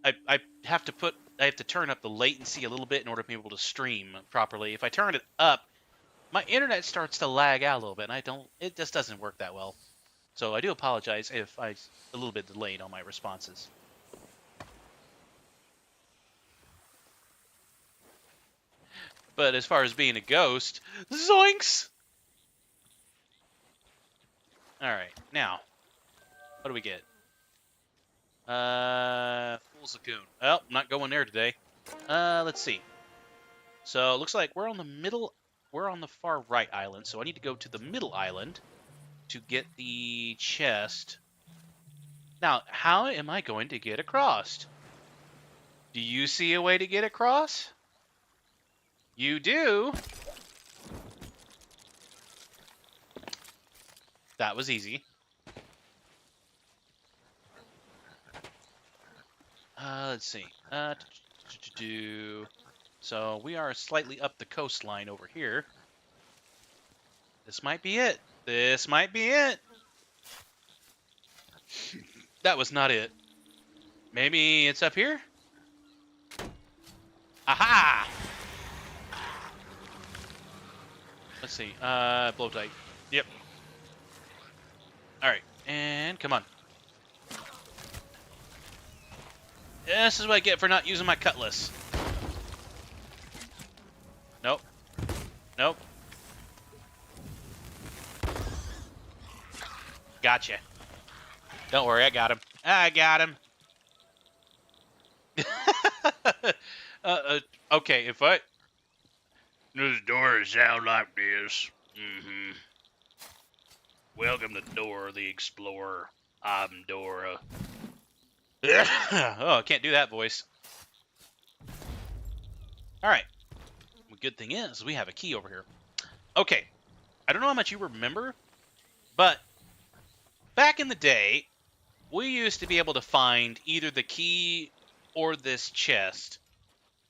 I have to turn up the latency a little bit in order to be able to stream properly. If I turn it up, my internet starts to lag out a little bit, and it just doesn't work that well. So I do apologize if I'm a little bit delayed on my responses. But as far as being a ghost, zoinks! Alright, now, what do we get? Fool's Lagoon. Oh, not going there today. Let's see. So, it looks like we're on the far right island, so I need to go to the middle island to get the chest. Now, how am I going to get across? Do you see a way to get across? You do? That was easy. Let's see. So we are slightly up the coastline over here. This might be it. This might be it. That was not it. Maybe it's up here? Aha! Let's see. Blow tight. Yep. Alright. And come on. This is what I get for not using my cutlass. Nope. Nope. Gotcha. Don't worry, I got him. I got him. Okay, if I... This door sound like this. Mm-hmm. Welcome to Dora the Explorer. I'm Dora. Oh, I can't do that voice. Alright. The good thing is, we have a key over here. Okay. I don't know how much you remember, but back in the day, we used to be able to find either the key or this chest,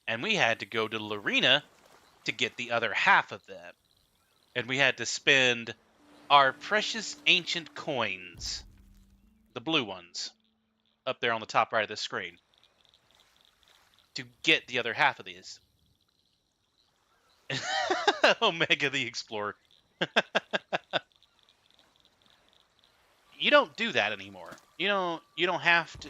and we had to go to Lorena to get the other half of them. And we had to spend our precious ancient coins, the blue ones, up there on the top right of the screen, to get the other half of these. Omega the Explorer. You don't do that anymore. You don't have to.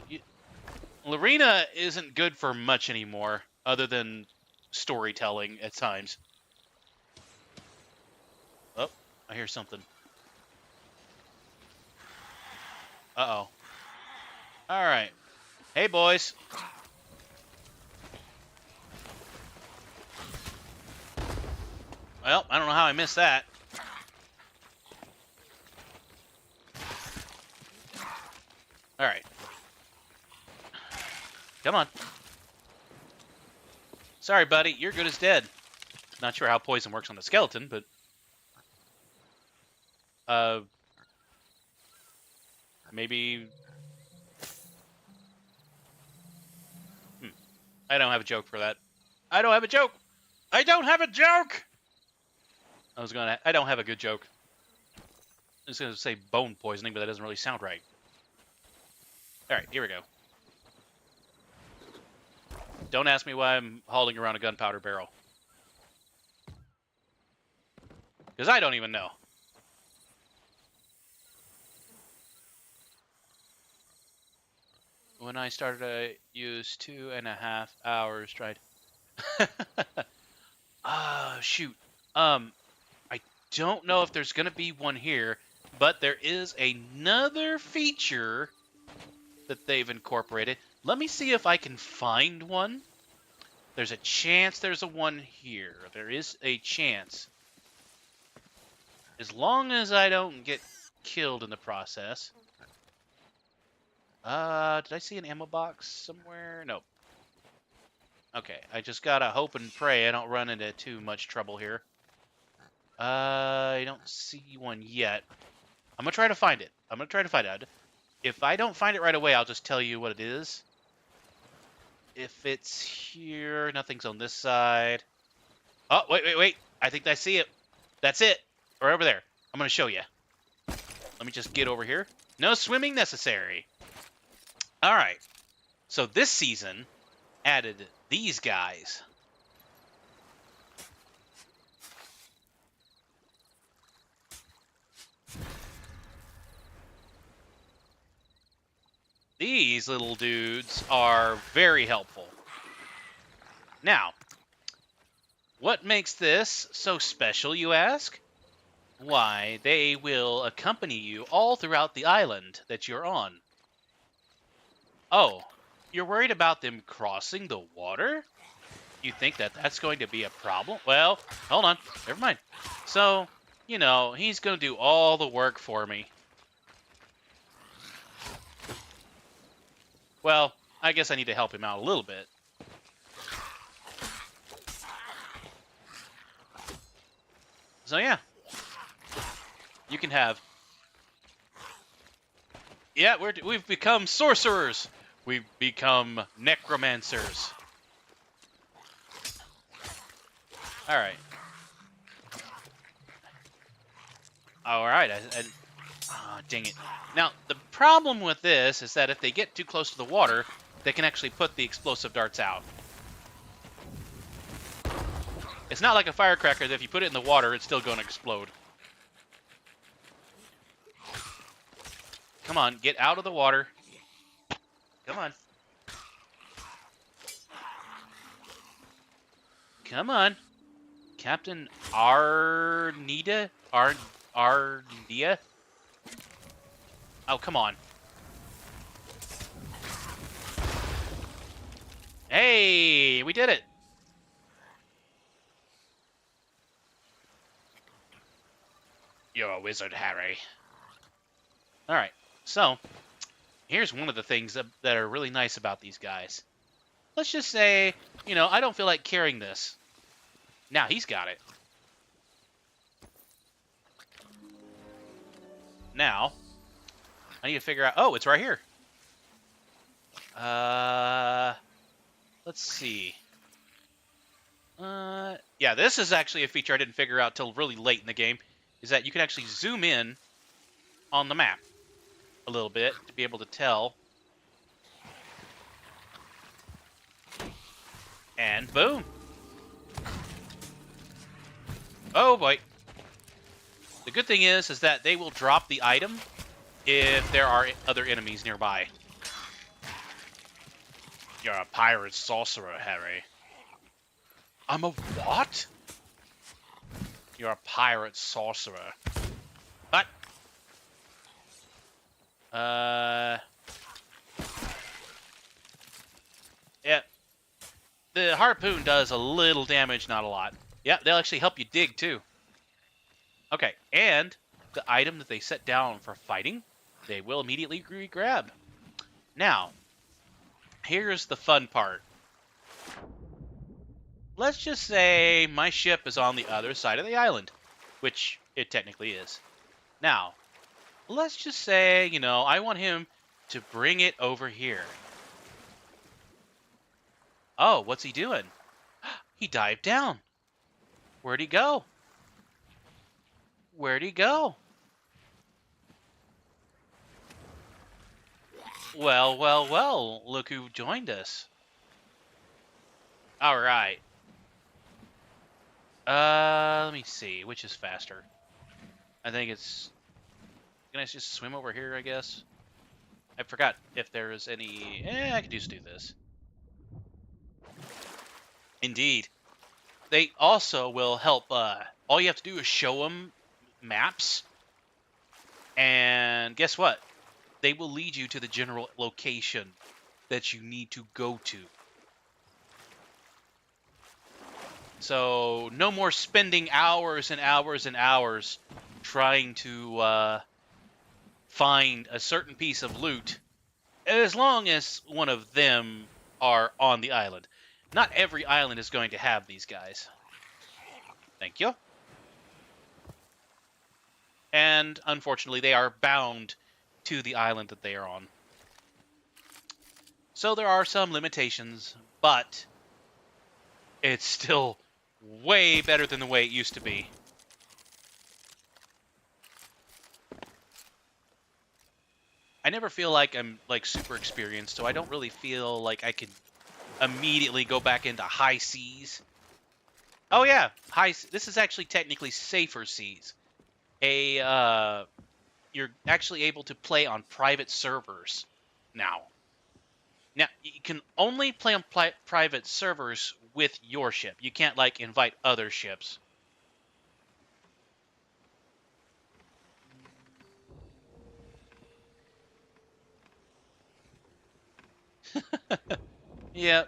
Lorena isn't good for much anymore, other than storytelling at times. Oh, I hear something. Uh-oh. Alright. Hey, boys. Well, I don't know how I missed that. Alright. Come on. Sorry, buddy. You're good as dead. Not sure how poison works on the skeleton, but... Maybe... I don't have a joke for that. I don't have a joke! I don't have a joke! I don't have a good joke. I was gonna say bone poisoning, but that doesn't really sound right. Alright, here we go. Don't ask me why I'm hauling around a gunpowder barrel. Because I don't even know. When I started, I used 2.5 hours tried. Shoot. I don't know if there's going to be one here, but there is another feature that they've incorporated. Let me see if I can find one. There's a chance there's a one here. There is a chance. As long as I don't get killed in the process. Did I see an ammo box somewhere? Nope. Okay, I just gotta hope and pray I don't run into too much trouble here. I don't see one yet. I'm gonna try to find it. I'm gonna try to find it. If I don't find it right away, I'll just tell you what it is. If it's here, nothing's on this side. Oh, wait. I think I see it. That's it. Right over there. I'm gonna show you. Let me just get over here. No swimming necessary. All right. So this season added these guys. These little dudes are very helpful. Now, what makes this so special, you ask? Why, they will accompany you all throughout the island that you're on. Oh, you're worried about them crossing the water? You think that that's going to be a problem? Well, hold on. Never mind. So, you know, he's going to do all the work for me. Well, I guess I need to help him out a little bit. So, yeah. You can have... Yeah, we've become sorcerers. We've become necromancers. All right. Oh, dang it. Now, the problem with this is that if they get too close to the water, they can actually put the explosive darts out. It's not like a firecracker that if you put it in the water, it's still going to explode. Come on, get out of the water. Come on. Come on. Captain Arnida? Arndia? Oh, come on. Hey, we did it. You're a wizard, Harry. All right, so here's one of the things that are really nice about these guys. Let's just say, you know, I don't feel like carrying this. Now he's got it. Now, I need to figure out... Oh, it's right here. Let's see. Yeah, this is actually a feature I didn't figure out till really late in the game, is that you can actually zoom in on the map a little bit to be able to tell. And boom. Oh, boy. The good thing is that they will drop the item if there are other enemies nearby. You're a pirate sorcerer, Harry. I'm a what? You're a pirate sorcerer. What? Yeah. The harpoon does a little damage, not a lot. Yeah, they'll actually help you dig, too. Okay, and the item that they set down for fighting, they will immediately re-grab. Now, here's the fun part. Let's just say my ship is on the other side of the island, which it technically is. Now, let's just say, you know, I want him to bring it over here. Oh, what's he doing? He dived down. Where'd he go? Where'd he go? Well, look who joined us. All right. Let me see. Which is faster? I think it's... Can I just swim over here, I guess? I forgot if there is any... I could just do this. Indeed. They also will help... all you have to do is show them maps. And guess what? They will lead you to the general location that you need to go to. So, no more spending hours and hours and hours trying to find a certain piece of loot, as long as one of them are on the island. Not every island is going to have these guys. Thank you. And unfortunately, they are bound to the island that they are on. So there are some limitations, but it's still way better than the way it used to be. I never feel like I'm like super experienced, so I don't really feel like I can immediately go back into high seas. Oh yeah, this is actually technically safer seas. You're actually able to play on private servers now. Now, you can only play on private servers with your ship. You can't, like, invite other ships. Yeah,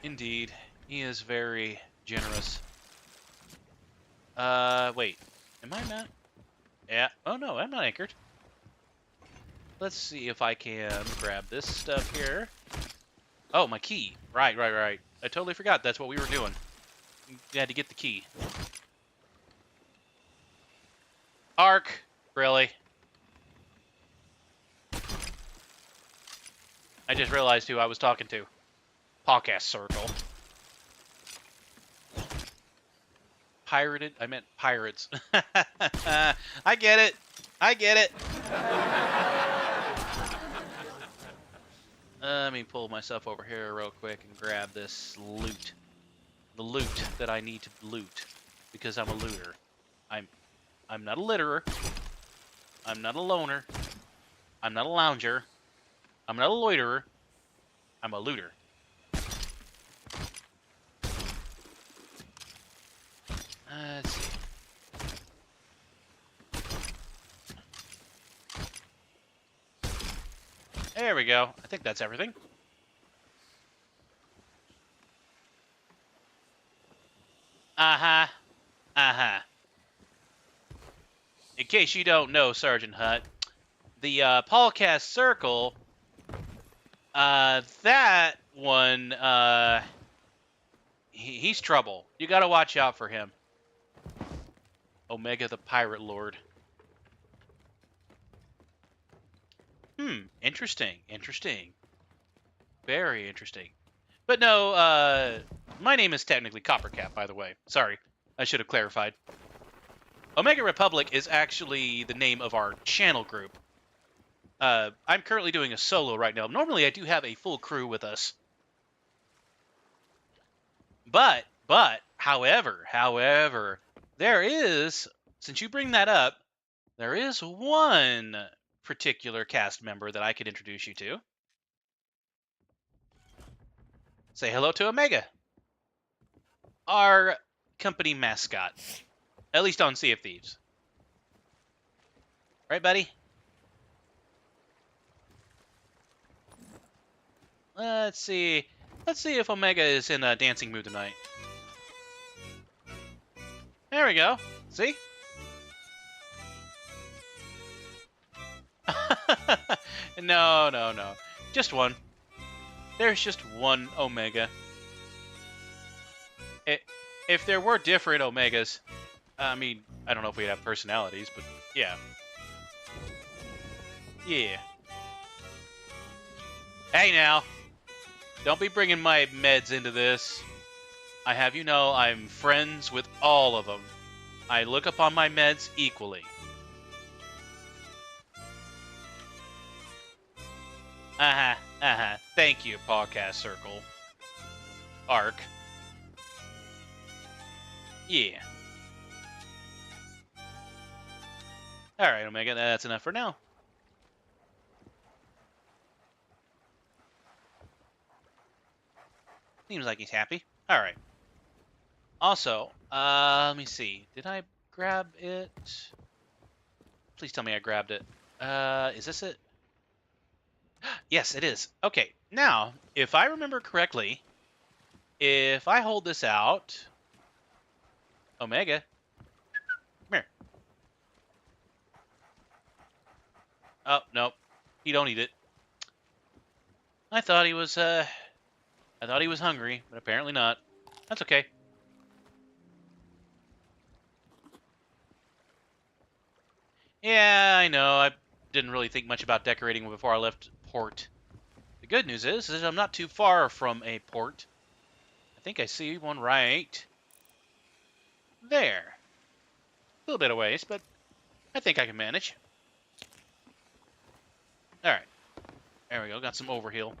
indeed. He is very generous. Wait. Am I not? Yeah. Oh, no, I'm not anchored. Let's see if I can grab this stuff here. Oh, my key. Right. I totally forgot that's what we were doing. We had to get the key. Ark. Really? I just realized who I was talking to. Podcast circle. Pirated? I meant pirates. I get it. Let me pull myself over here real quick and grab this loot. The loot that I need to loot. Because I'm a looter. I'm not a litterer. I'm not a loner. I'm not a lounger. I'm not a loiterer. I'm a looter. Let's see. There we go. I think that's everything. Uh-huh. Uh-huh. In case you don't know, Sergeant Hutt, the podcast circle, that one, he's trouble. You gotta watch out for him. Omega the Pirate Lord. Interesting. Very interesting. But no, my name is technically Coppercap, by the way. Sorry, I should have clarified. Omega Republic is actually the name of our channel group. I'm currently doing a solo right now. Normally, I do have a full crew with us. But, however, there is, since you bring that up, there is one particular cast member that I could introduce you to. Say hello to Omega, our company mascot, at least on Sea of Thieves. Right, buddy? Let's see if Omega is in a dancing mood tonight. There we go. See? No. Just one. There's just one Omega. If there were different Omegas, I mean, I don't know if we'd have personalities, but yeah. Yeah. Hey now. Don't be bringing my meds into this. I have you know I'm friends with all of them. I look upon my meds equally. Thank you, Podcast Circle. Ark. Yeah. Alright, Omega, that's enough for now. Seems like he's happy. Alright. Also, let me see. Did I grab it? Please tell me I grabbed it. Is this it? Yes, it is. Okay, now, if I remember correctly, if I hold this out... Omega, come here. Oh, nope. He don't eat it. I thought he was hungry, but apparently not. That's okay. Yeah, I know. I didn't really think much about decorating before I left port. The good news is I'm not too far from a port. I think I see one right there. A little bit of ways, but I think I can manage. All right. There we go. Got some overheal.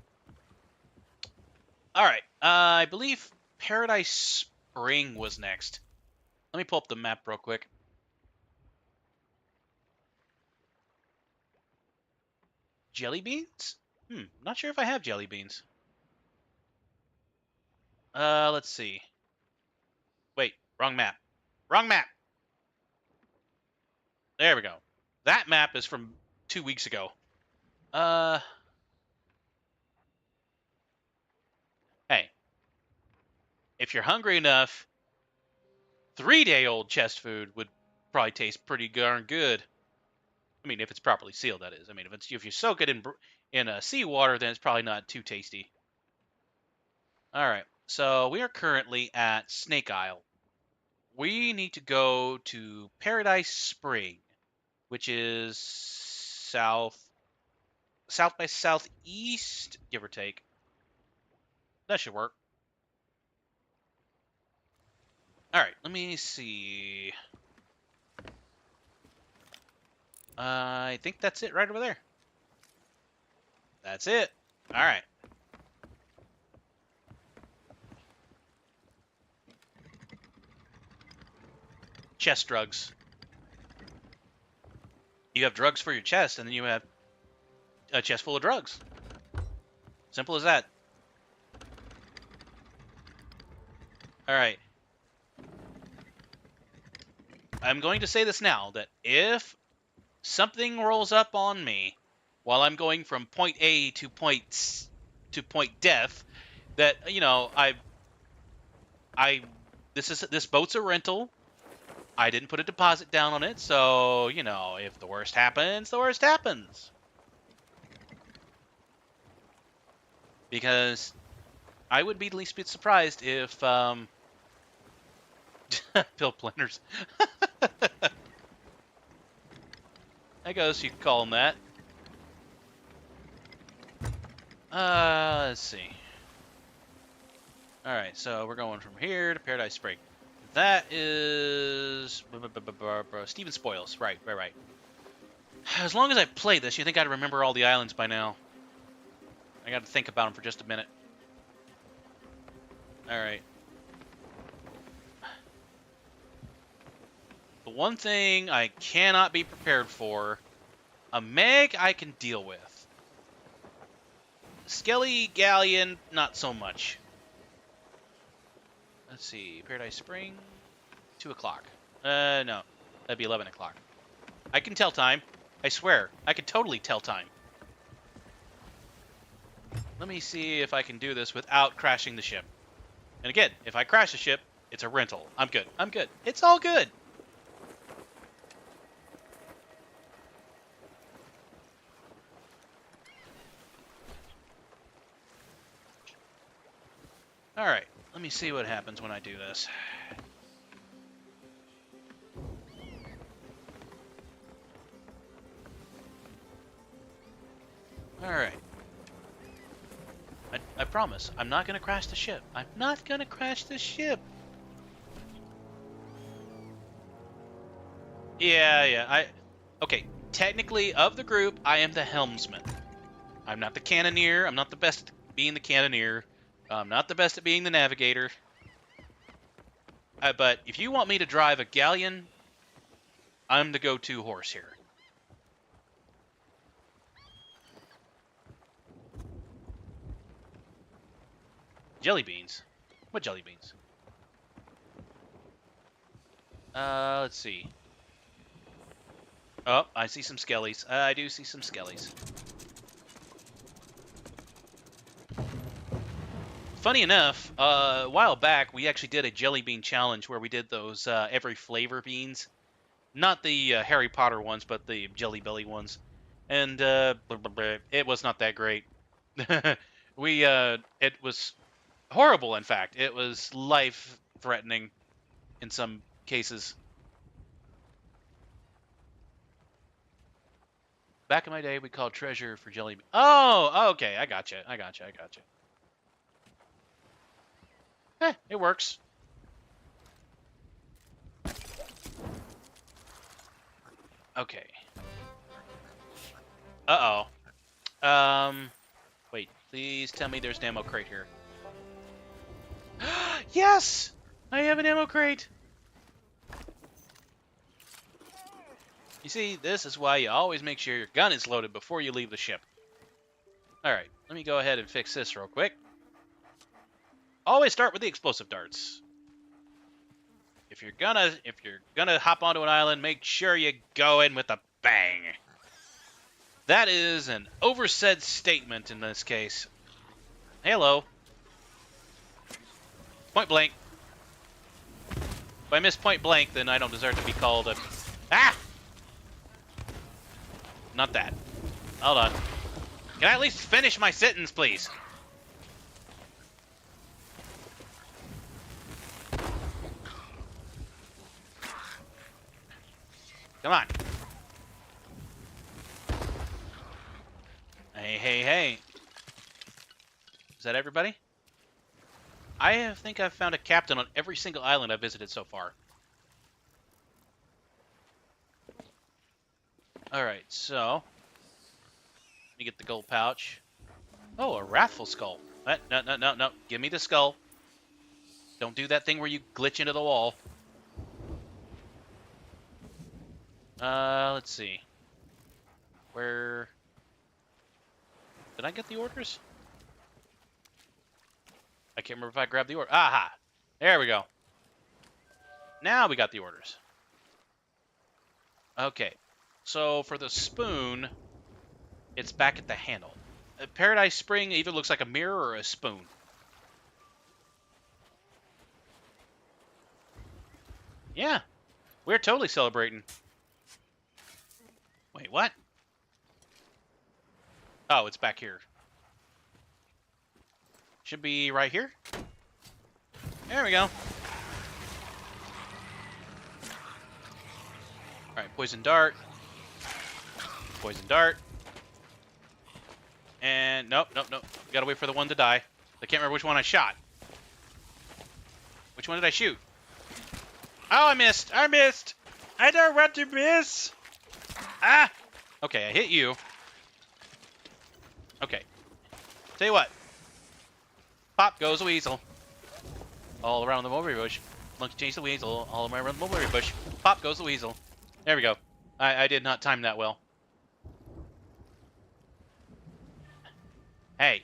All right. I believe Paradise Spring was next. Let me pull up the map real quick. Jelly beans? Not sure if I have jelly beans. Let's see. Wait, wrong map. Wrong map. There we go. That map is from 2 weeks ago. Uh, hey, if you're hungry enough, 3-day-old chest food would probably taste pretty darn good. I mean, if it's properly sealed, that is. I mean, if you soak it in seawater, then it's probably not too tasty. All right, so we are currently at Snake Isle. We need to go to Paradise Spring, which is south by southeast, give or take. That should work. All right, let me see. I think that's it right over there. That's it. All right. Chest drugs. You have drugs for your chest, and then you have a chest full of drugs. Simple as that. All right. I'm going to say this now, that if something rolls up on me while I'm going from point A to point death, that this boat's a rental. I didn't put a deposit down on it, so if the worst happens, the worst happens. Because I would be the least bit surprised if pill planners. I guess you could call them that. Let's see. All right, so we're going from here to Paradise Spring. That is Steven Spoils. Right. As long as I play this, you think I'd remember all the islands by now. I got to think about them for just a minute. All right. The one thing I cannot be prepared for, a Meg I can deal with. Skelly Galleon, not so much. Let's see, Paradise Spring, 2 o'clock. No, that'd be 11 o'clock. I can tell time. I swear, I can totally tell time. Let me see if I can do this without crashing the ship. And again, if I crash the ship, it's a rental. I'm good. It's all good. All right, let me see what happens when I do this. All right. I promise, I'm not going to crash the ship. I'm not going to crash the ship. Yeah. Okay, technically, of the group, I am the helmsman. I'm not the cannoneer. I'm not the best at being the cannoneer. I'm not the best at being the navigator. But if you want me to drive a galleon, I'm the go-to horse here. Jelly beans? What jelly beans? Let's see. Oh, I see some skellies. I do see some skellies. Funny enough, a while back, we actually did a jelly bean challenge where we did those every flavor beans. Not the Harry Potter ones, but the Jelly Belly ones. And it was not that great. It was horrible, in fact. It was life-threatening in some cases. Back in my day, we called treasure for jelly. Oh, okay. I gotcha. It works. Okay. Uh-oh. Wait. Please tell me there's an ammo crate here. Yes! I have an ammo crate! You see, this is why you always make sure your gun is loaded before you leave the ship. Alright, let me go ahead and fix this real quick. Always start with the explosive darts. If you're gonna hop onto an island, make sure you go in with a bang. That is an oversaid statement in this case. Hello. Point blank. If I miss point blank, then I don't deserve to be called a... Ah! Not that. Hold on. Can I at least finish my sentence, please? Come on. Hey. Is that everybody? I think I've found a captain on every single island I've visited so far. Alright, so... Let me get the gold pouch. Oh, a wrathful skull. No. Give me the skull. Don't do that thing where you glitch into the wall. Let's see. Where... Did I get the orders? I can't remember if I grabbed the order. Aha! There we go. Now we got the orders. Okay. So for the spoon, it's back at the handle. Paradise Spring either looks like a mirror or a spoon. Yeah. We're totally celebrating. Wait, what? Oh, it's back here. Should be right here. There we go. Alright, poison dart. Poison dart. And nope. Gotta wait for the one to die. I can't remember which one I shot. Which one did I shoot? Oh, I missed! I don't want to miss! Ah! Okay, I hit you. Okay. Tell you what. Pop goes the weasel. All around the mulberry bush. Monkey chase the weasel. All around the mulberry bush. Pop goes the weasel. There we go. I did not time that well. Hey.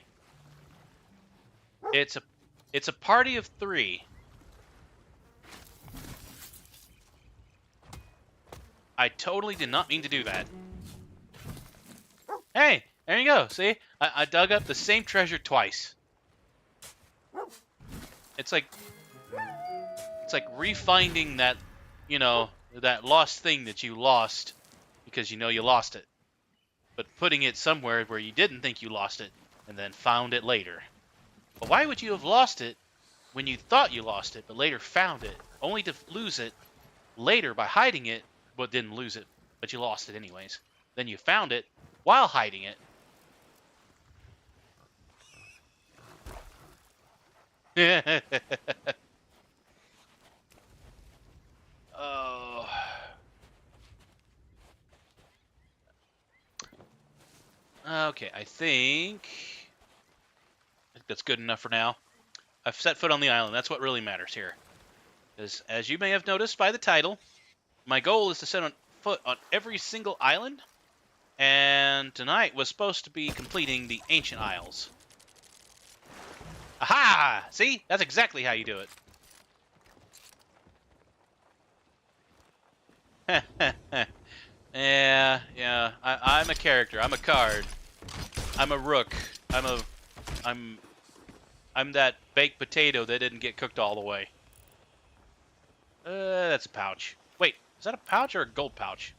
It's a party of 3. I totally did not mean to do that. Hey, there you go. See? I dug up the same treasure twice. It's like refinding that, that lost thing that you lost because you lost it. But putting it somewhere where you didn't think you lost it and then found it later. But why would you have lost it when you thought you lost it but later found it, only to lose it later by hiding it, but didn't lose it, but you lost it anyways. Then you found it while hiding it. Oh. Okay, I think that's good enough for now. I've set foot on the island. That's what really matters here. Because, as you may have noticed by the title, my goal is to set foot on every single island. And tonight was supposed to be completing the Ancient Isles. Aha! See? That's exactly how you do it. Yeah. I'm a character. I'm a card. I'm a rook. I'm that baked potato that didn't get cooked all the way. That's a pouch. Wait, is that a pouch or a gold pouch?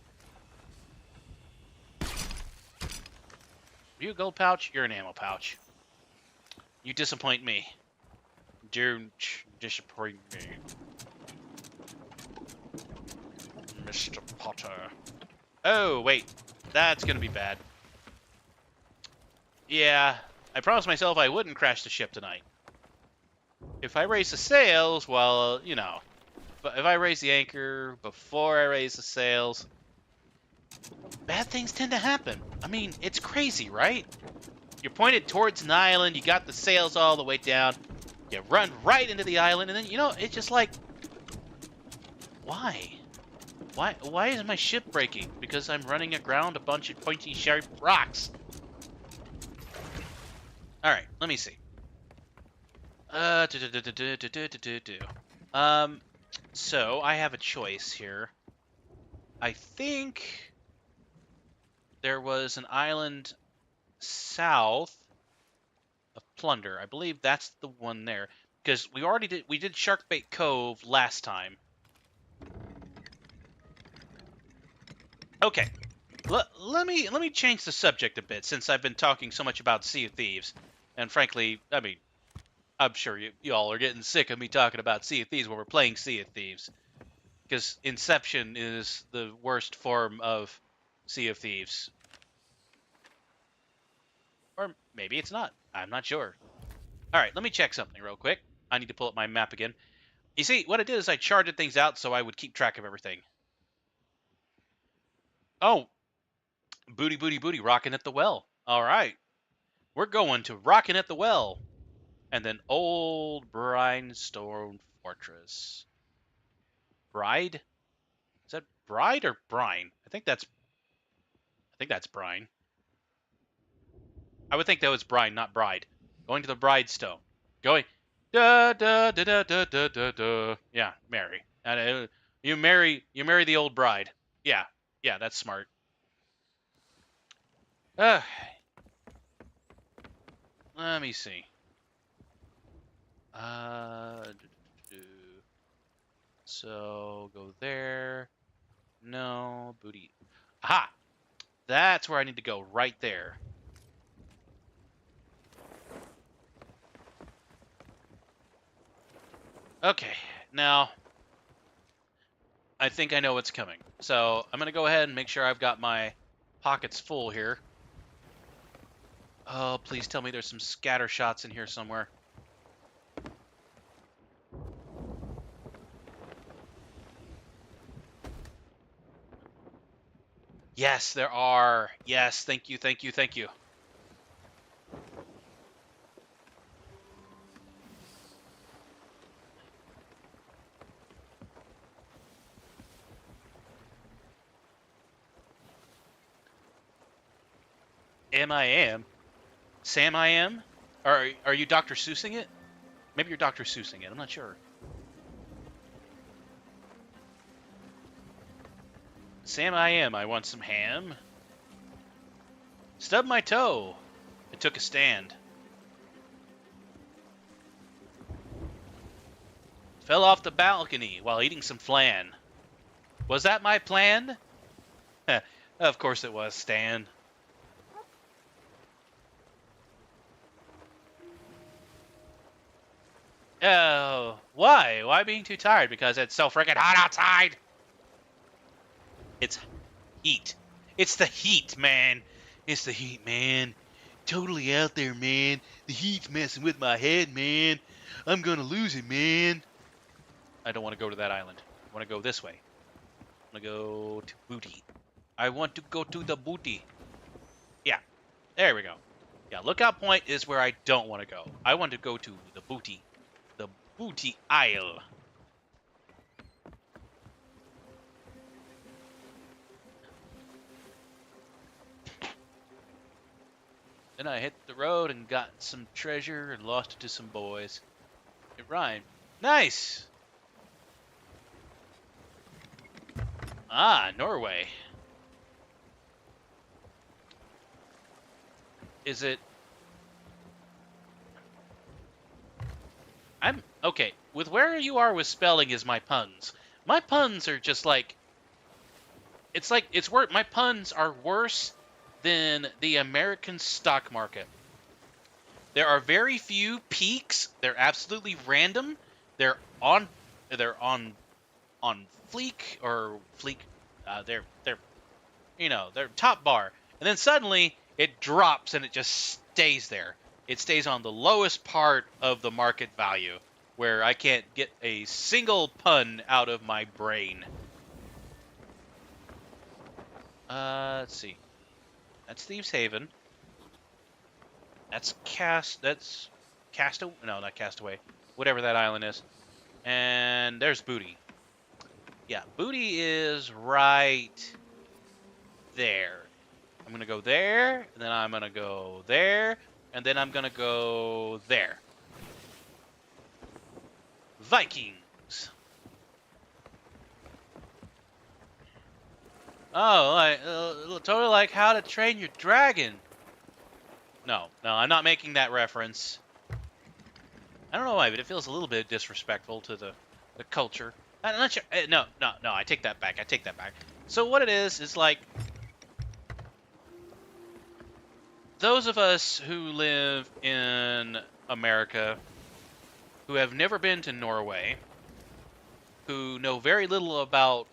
Are you a gold pouch? You're an ammo pouch. You disappoint me. Don't disappoint me. Mr. Potter. Oh, wait. That's gonna be bad. Yeah, I promised myself I wouldn't crash the ship tonight. If I raise the sails, well, you know. But if I raise the anchor before I raise the sails, bad things tend to happen. I mean, it's crazy, right? You're pointed towards an island, you got the sails all the way down, you run right into the island, and then, you know, it's just like, why? Why is my ship breaking? Because I'm running aground a bunch of pointy, sharp rocks. Alright, let me see. So I have a choice here. I think there was an island south of Plunder. I believe that's the one there. Because we did Sharkbait Cove last time. Okay. Let me change the subject a bit since I've been talking so much about Sea of Thieves. And frankly, I mean, I'm sure you all are getting sick of me talking about Sea of Thieves when we're playing Sea of Thieves. Because Inception is the worst form of Sea of Thieves. Or maybe it's not. I'm not sure. Alright, let me check something real quick. I need to pull up my map again. You see, what I did is I charted things out so I would keep track of everything. Oh, booty, booty, booty, rocking at the well. Alright. We're going to Rockin' at the Well. And then Old Brinestone Fortress. Bride? Is that Bride or Brine? I think that's Brine. I would think that was Brine, not Bride. Going to the Bridestone. Going da da da da da da da da. Yeah, marry. And you marry the old bride. Yeah, yeah, that's smart. Uh, Let me see. So go there. No booty. Aha! That's where I need to go. Right there. Okay, now I think I know what's coming. So I'm gonna go ahead and make sure I've got my pockets full here. Oh, please tell me there's some scatter shots in here somewhere. Yes, there are. Yes, thank you, thank you, thank you. M.I.M. Sam I am? Are you Dr. Seussing it? Maybe you're Dr. Seussing it. I'm not sure. Sam I am. I want some ham. Stubbed my toe. It took a stand. Fell off the balcony while eating some flan. Was that my plan? Of course it was, Stan. Oh, why? Why being too tired? Because it's so freaking hot outside. It's heat. It's the heat, man. It's the heat, man. Totally out there, man. The heat's messing with my head, man. I'm gonna lose it, man. I don't want to go to that island. I want to go this way. I want to go to Booty. I want to go to the Booty. Yeah, there we go. Yeah, Lookout Point is where I don't want to go. I want to go to the Booty. The Booty Isle. Then I hit the road and got some treasure and lost it to some boys. It rhymed. Nice! Ah, Norway. Is it... I'm... Okay, with where you are with spelling is my puns. My puns are just like... It's worse. My puns are worse than the American stock market. There are very few peaks. They're absolutely random. They're on fleek or fleek. They're their top bar. And then suddenly it drops and it just stays there. It stays on the lowest part of the market value, where I can't get a single pun out of my brain. Let's see. That's Thieves Haven. That's Castaway. No, not Castaway. Whatever that island is. And there's Booty. Yeah, Booty is right there. I'm going to go there, and then I'm going to go there, and then I'm going to go there. Vikings. Oh, totally like How to Train Your Dragon. No, I'm not making that reference. I don't know why, but it feels a little bit disrespectful to the culture. I'm not sure. No, I take that back. So what it is like, those of us who live in America, who have never been to Norway, who know very little about,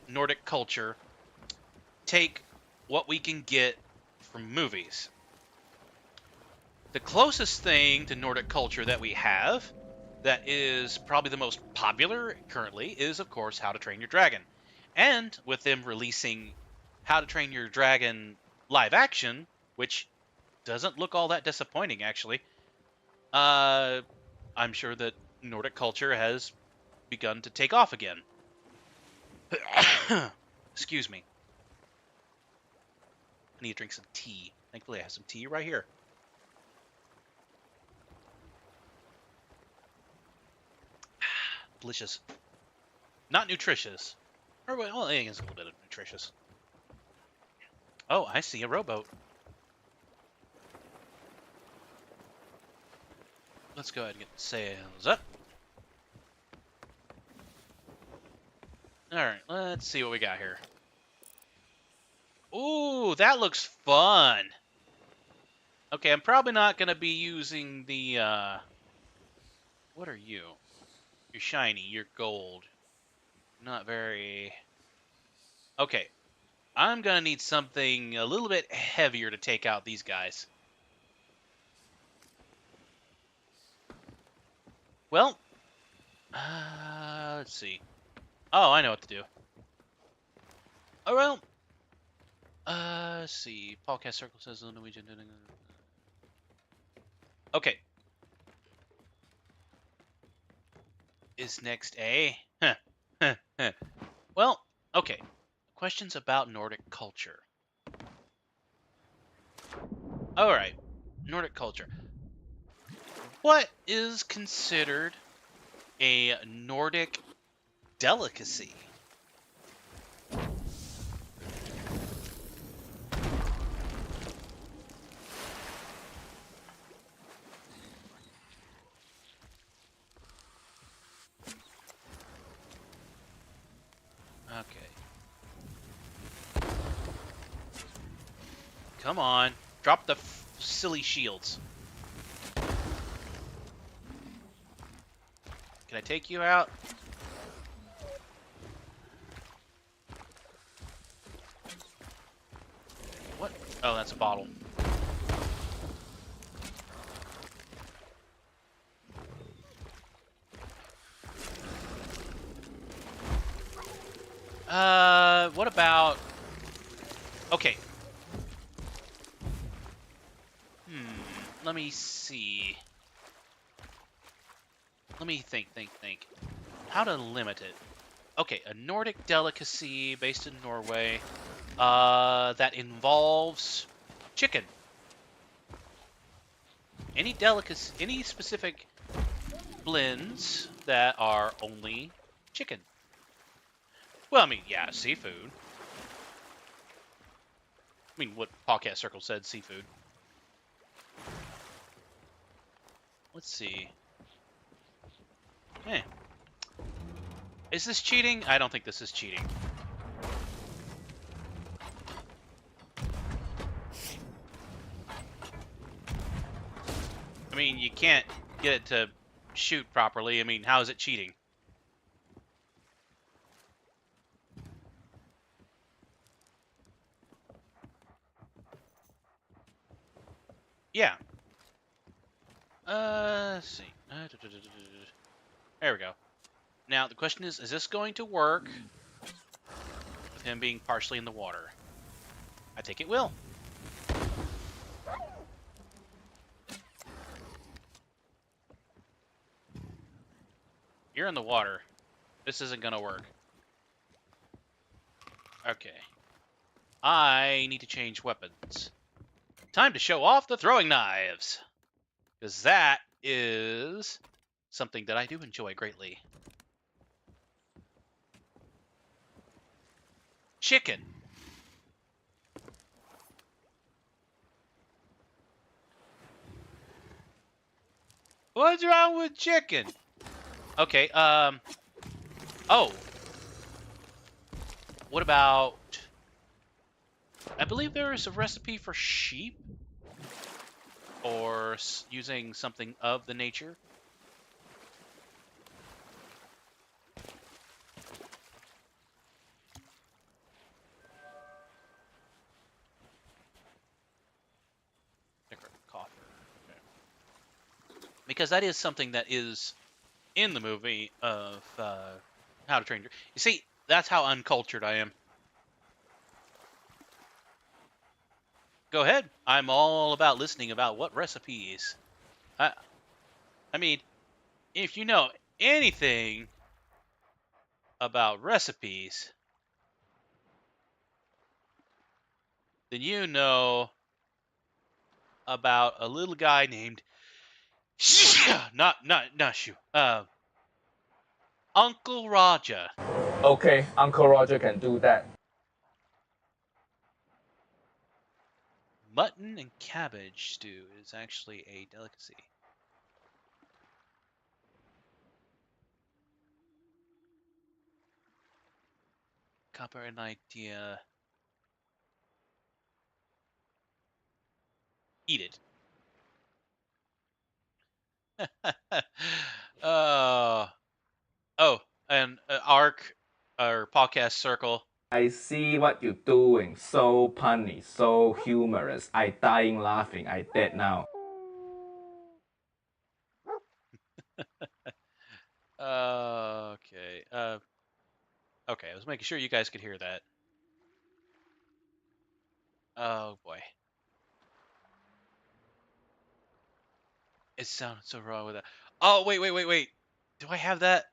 Nordic culture, take what we can get from movies. The closest thing to Nordic culture that we have, that is probably the most popular currently, is, of course, How to Train Your Dragon. And with them releasing How to Train Your Dragon live action, which doesn't look all that disappointing, actually, I'm sure that Nordic culture has begun to take off again. Excuse me. I need to drink some tea. Thankfully, I have some tea right here. Delicious. Not nutritious. Or, well, I think it's a little bit of nutritious. Oh, I see a rowboat. Let's go ahead and get the sails up. Alright, let's see what we got here. Ooh, that looks fun. Okay, I'm probably not going to be using the, what are you? You're shiny, you're gold. Not very... Okay, I'm going to need something a little bit heavier to take out these guys. Well, let's see. Oh, I know what to do. Oh, well. Let's see. Podcast Circle says the Norwegian. Okay. Is next A? Well, okay. Questions about Nordic culture. Alright. Nordic culture. What is considered a Nordic delicacy? Okay. Come on. Drop the silly shields. Can I take you out? What? Oh, that's a bottle. What about... Okay. Let me see. Let me think. How to limit it. Okay, a Nordic delicacy based in Norway, that involves chicken. Any delicacy, any specific blends that are only chicken. Well, I mean, yeah, seafood. I mean, what Podcast Circle said, seafood. Let's see. Hey. Is this cheating? I don't think this is cheating. I mean, you can't get it to shoot properly. I mean, how is it cheating? Yeah. Let's see. There we go. Now, the question is this going to work with him being partially in the water? I think it will. You're in the water. This isn't going to work. Okay. I need to change weapons. Time to show off the throwing knives. Because that is something that I do enjoy greatly. Chicken. What's wrong with chicken? Okay, oh. What about... I believe there is a recipe for sheep? Or using something of the nature? Coffer. Okay. Because that is something that is in the movie of How to Train Your... You see, that's how uncultured I am. Go ahead. I'm all about listening about what recipes. I mean, if you know anything about recipes, then you know about a little guy named not Shu. Uncle Roger. Okay, Uncle Roger can do that. Mutton and cabbage stew is actually a delicacy. Copper an idea. Eat it. uh, oh, and Arc, or podcast circle. I see what you're doing. So punny, so humorous. I dying laughing. I dead now. Okay. Okay, I was making sure you guys could hear that. Oh boy. It sounded so wrong with that. Oh, wait. Do I have that?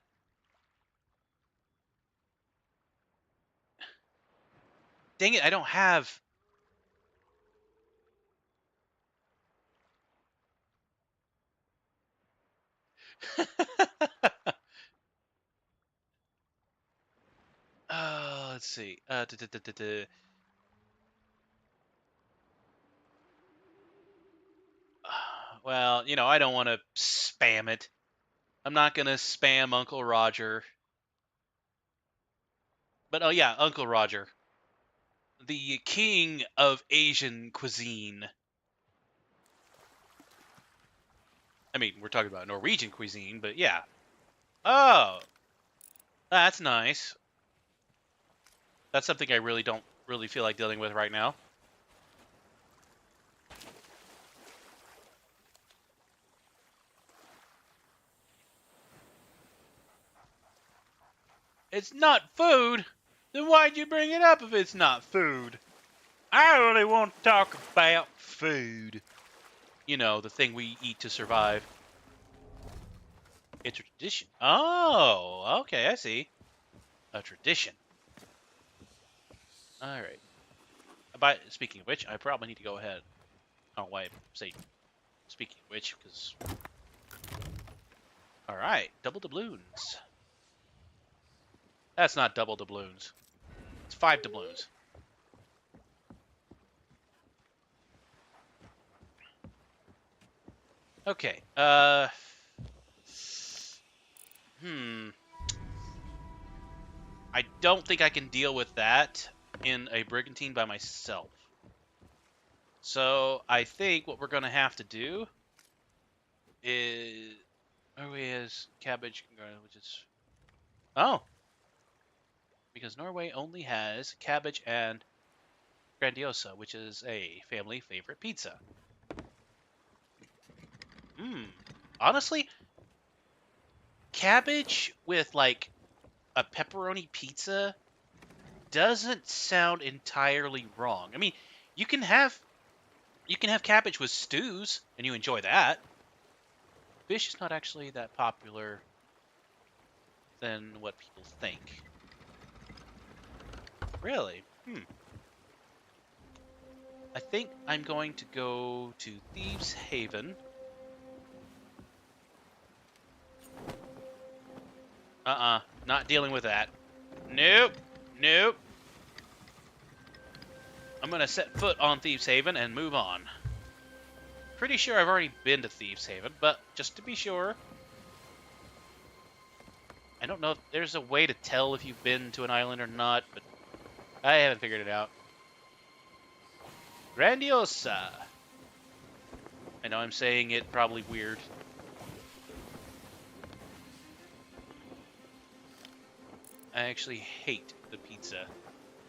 Dang it, I don't have... Let's see. Well, I don't want to spam it. I'm not going to spam Uncle Roger. But oh yeah, Uncle Roger. The king of Asian cuisine. I mean, we're talking about Norwegian cuisine, but yeah. Oh, that's nice. That's something I really don't really feel like dealing with right now. It's not food? Then why'd you bring it up if it's not food? I really want to talk about food. You know, the thing we eat to survive. It's a tradition. Oh, okay, I see. A tradition. All right. Speaking of which, I probably need to go ahead. I don't know why I say speaking of which, because... All right, double doubloons. That's not double doubloons. It's 5 doubloons. Okay. I don't think I can deal with that in a brigantine by myself. So I think what we're going to have to do is... Norway has cabbage, which is... Oh! Because Norway only has cabbage and grandiosa, which is a family favorite pizza. Honestly, cabbage with like a pepperoni pizza doesn't sound entirely wrong. I mean, you can have cabbage with stews and you enjoy that. Fish is not actually that popular than what people think. Really? I think I'm going to go to Thieves Haven. Not dealing with that. Nope. I'm gonna set foot on Thieves Haven and move on. Pretty sure I've already been to Thieves Haven, but just to be sure. I don't know if there's a way to tell if you've been to an island or not, but I haven't figured it out. Grandiosa. I know I'm saying it probably weird. I actually hate the pizza.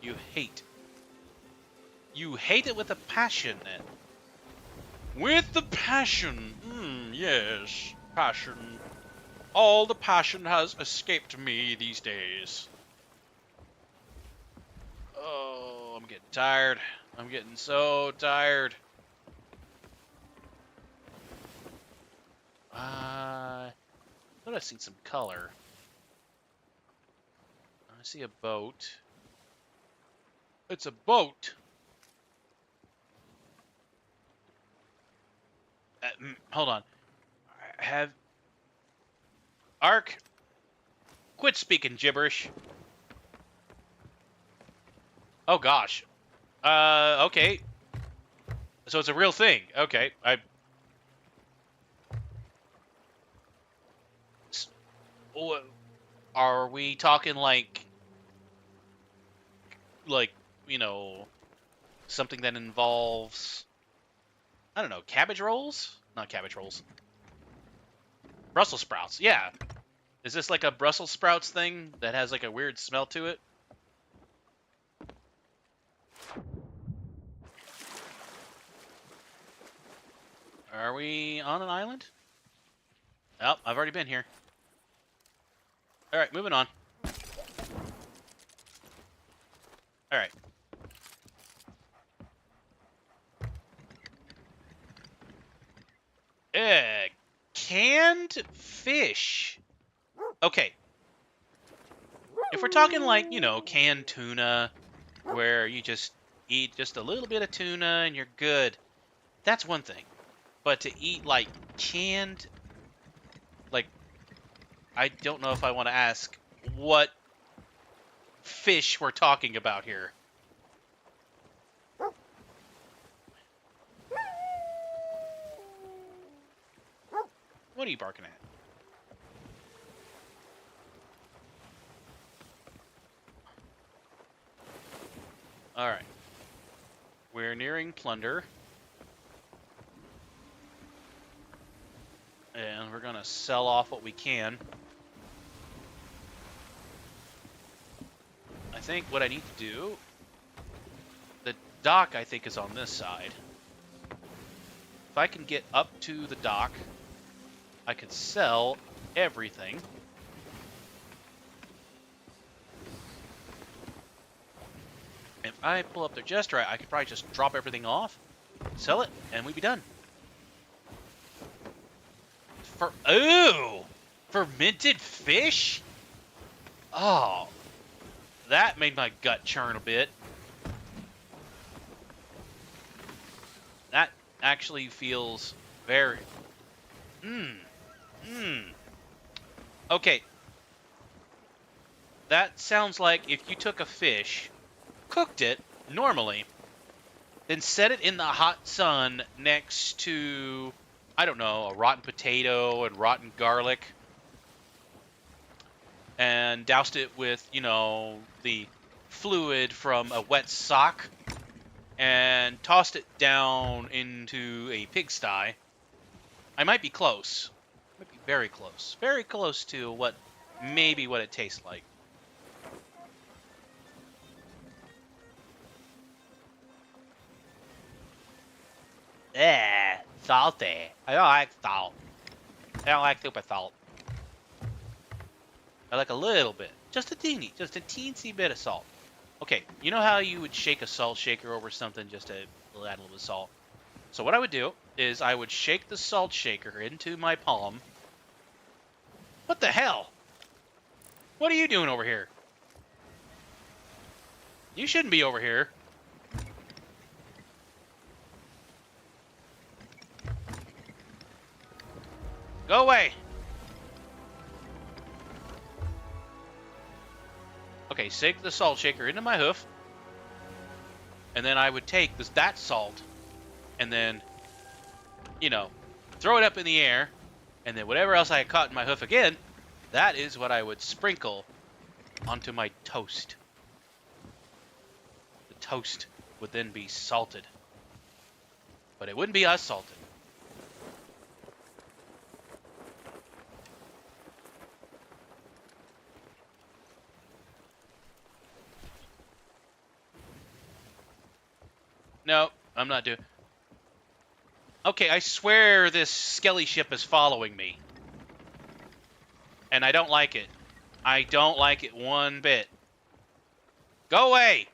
You hate it with a passion. With the passion. Yes, passion. All the passion has escaped me these days. Oh, I'm getting tired. I'm getting so tired. I thought I seen some color. I see a boat. It's a boat. Hold on. Have Ark, quit speaking gibberish. Oh gosh. Okay. So it's a real thing. Okay. Are we talking like, you know, something that involves, I don't know, cabbage rolls? Not cabbage rolls. Brussels sprouts. Yeah. Is this like a Brussels sprouts thing that has like a weird smell to it? Are we on an island? Oh, I've already been here. All right, moving on. All right. Canned fish. Okay. If we're talking like, you know, canned tuna, where you just eat just a little bit of tuna and you're good, that's one thing. But to eat like canned, like, I don't know if I want to ask what fish we're talking about here. What are you barking at? All right. We're nearing plunder. And we're going to sell off what we can. I think what I need to do... The dock, I think, is on this side. If I can get up to the dock, I could sell everything. If I pull up there just right, I could probably just drop everything off, sell it, and we'd be done. Ooh! Fermented fish? Oh. That made my gut churn a bit. That actually feels very... Okay. That sounds like if you took a fish, cooked it normally, then set it in the hot sun next to, I don't know, a rotten potato and rotten garlic, and doused it with, you know, the fluid from a wet sock, and tossed it down into a pigsty. I might be close. Might be very close. Very close to what it tastes like. salty. I don't like salt. I don't like super salt. I like a little bit. Just a teensy bit of salt. Okay, you know how you would shake a salt shaker over something just to add a little bit of salt? So what I would do is I would shake the salt shaker into my palm. What the hell? What are you doing over here? You shouldn't be over here. Go away. Okay, sink the salt shaker into my hoof. And then I would take that salt and then, you know, throw it up in the air. And then whatever else I had caught in my hoof again, that is what I would sprinkle onto my toast. The toast would then be salted. But it wouldn't be us salted. No, I'm not doing... Okay, I swear this skelly ship is following me. And I don't like it. I don't like it one bit. Go away!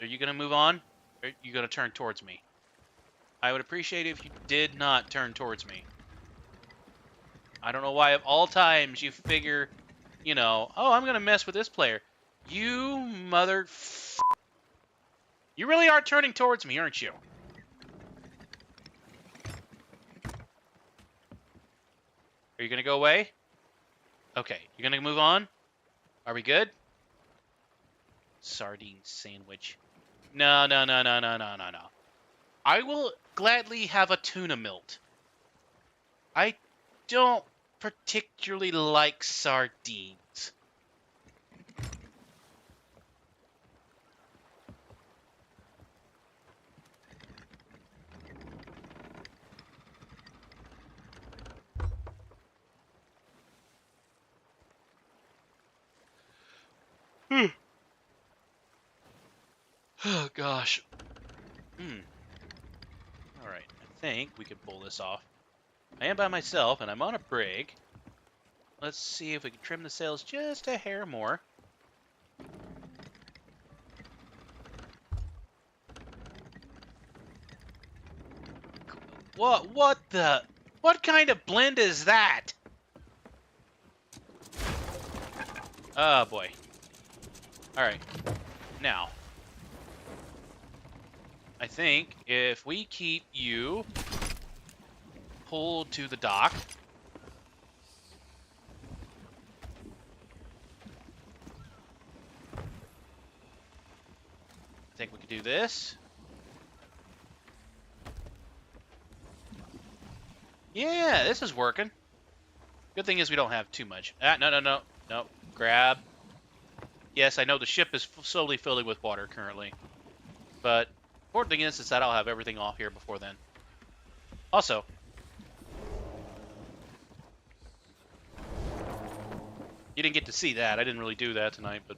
Are you gonna move on? Or are you gonna turn towards me? I would appreciate it if you did not turn towards me. I don't know why of all times you figure, you know, oh, I'm gonna mess with this player. You mother... You really are turning towards me, aren't you? Are you gonna go away? Okay, you're gonna move on? Are we good? Sardine sandwich. No. I will gladly have a tuna melt. I don't particularly like sardines. Oh, gosh. Alright, I think we can pull this off. I am by myself, and I'm on a brig. Let's see if we can trim the sails just a hair more. What kind of blend is that? Oh, boy. Alright. Now, I think if we keep you pulled to the dock, I think we could do this. Yeah, this is working. Good thing is we don't have too much. No. Grab. Yes, I know the ship is slowly filling with water currently. But important thing is that I'll have everything off here before then. Also, you didn't get to see that. I didn't really do that tonight, but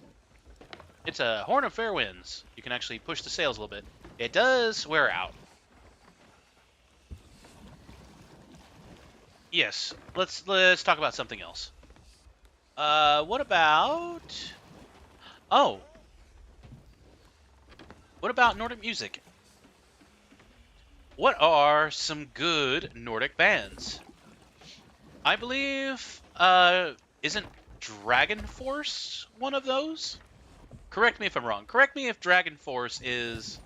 it's a Horn of Fair Winds. You can actually push the sails a little bit. It does wear out. Yes, let's talk about something else. What about... Oh. What about Nordic music? What are some good Nordic bands? I believe, isn't Dragon Force one of those? Correct me if I'm wrong. Correct me if Dragon Force is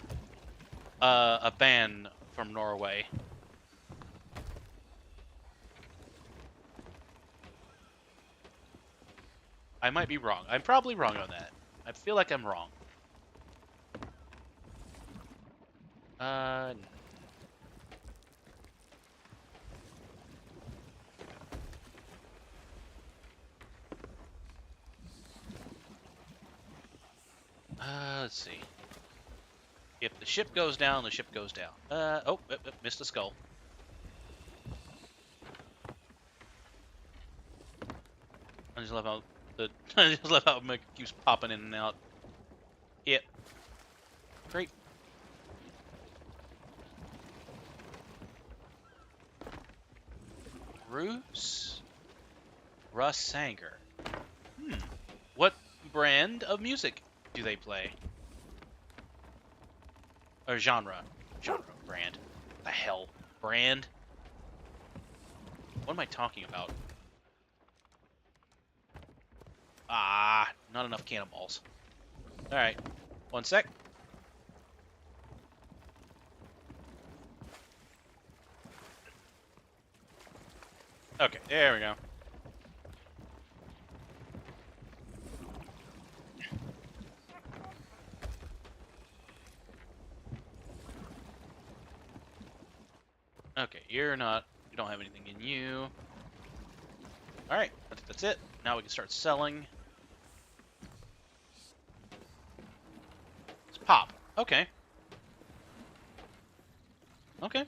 a band from Norway. I might be wrong. I'm probably wrong on that. I feel like I'm wrong. Let's see. If the ship goes down, the ship goes down. Missed a skull. I just love how I just love how it keeps popping in and out. Yep. Great. Bruce Sanger. What brand of music do they play? Or genre? Brand. The hell? Brand? What am I talking about? Ah, not enough cannonballs. Alright. One sec. Okay, there we go. Okay, you don't have anything in you. Alright, I think that's it. Now we can start selling. Let's pop. Okay. Okay.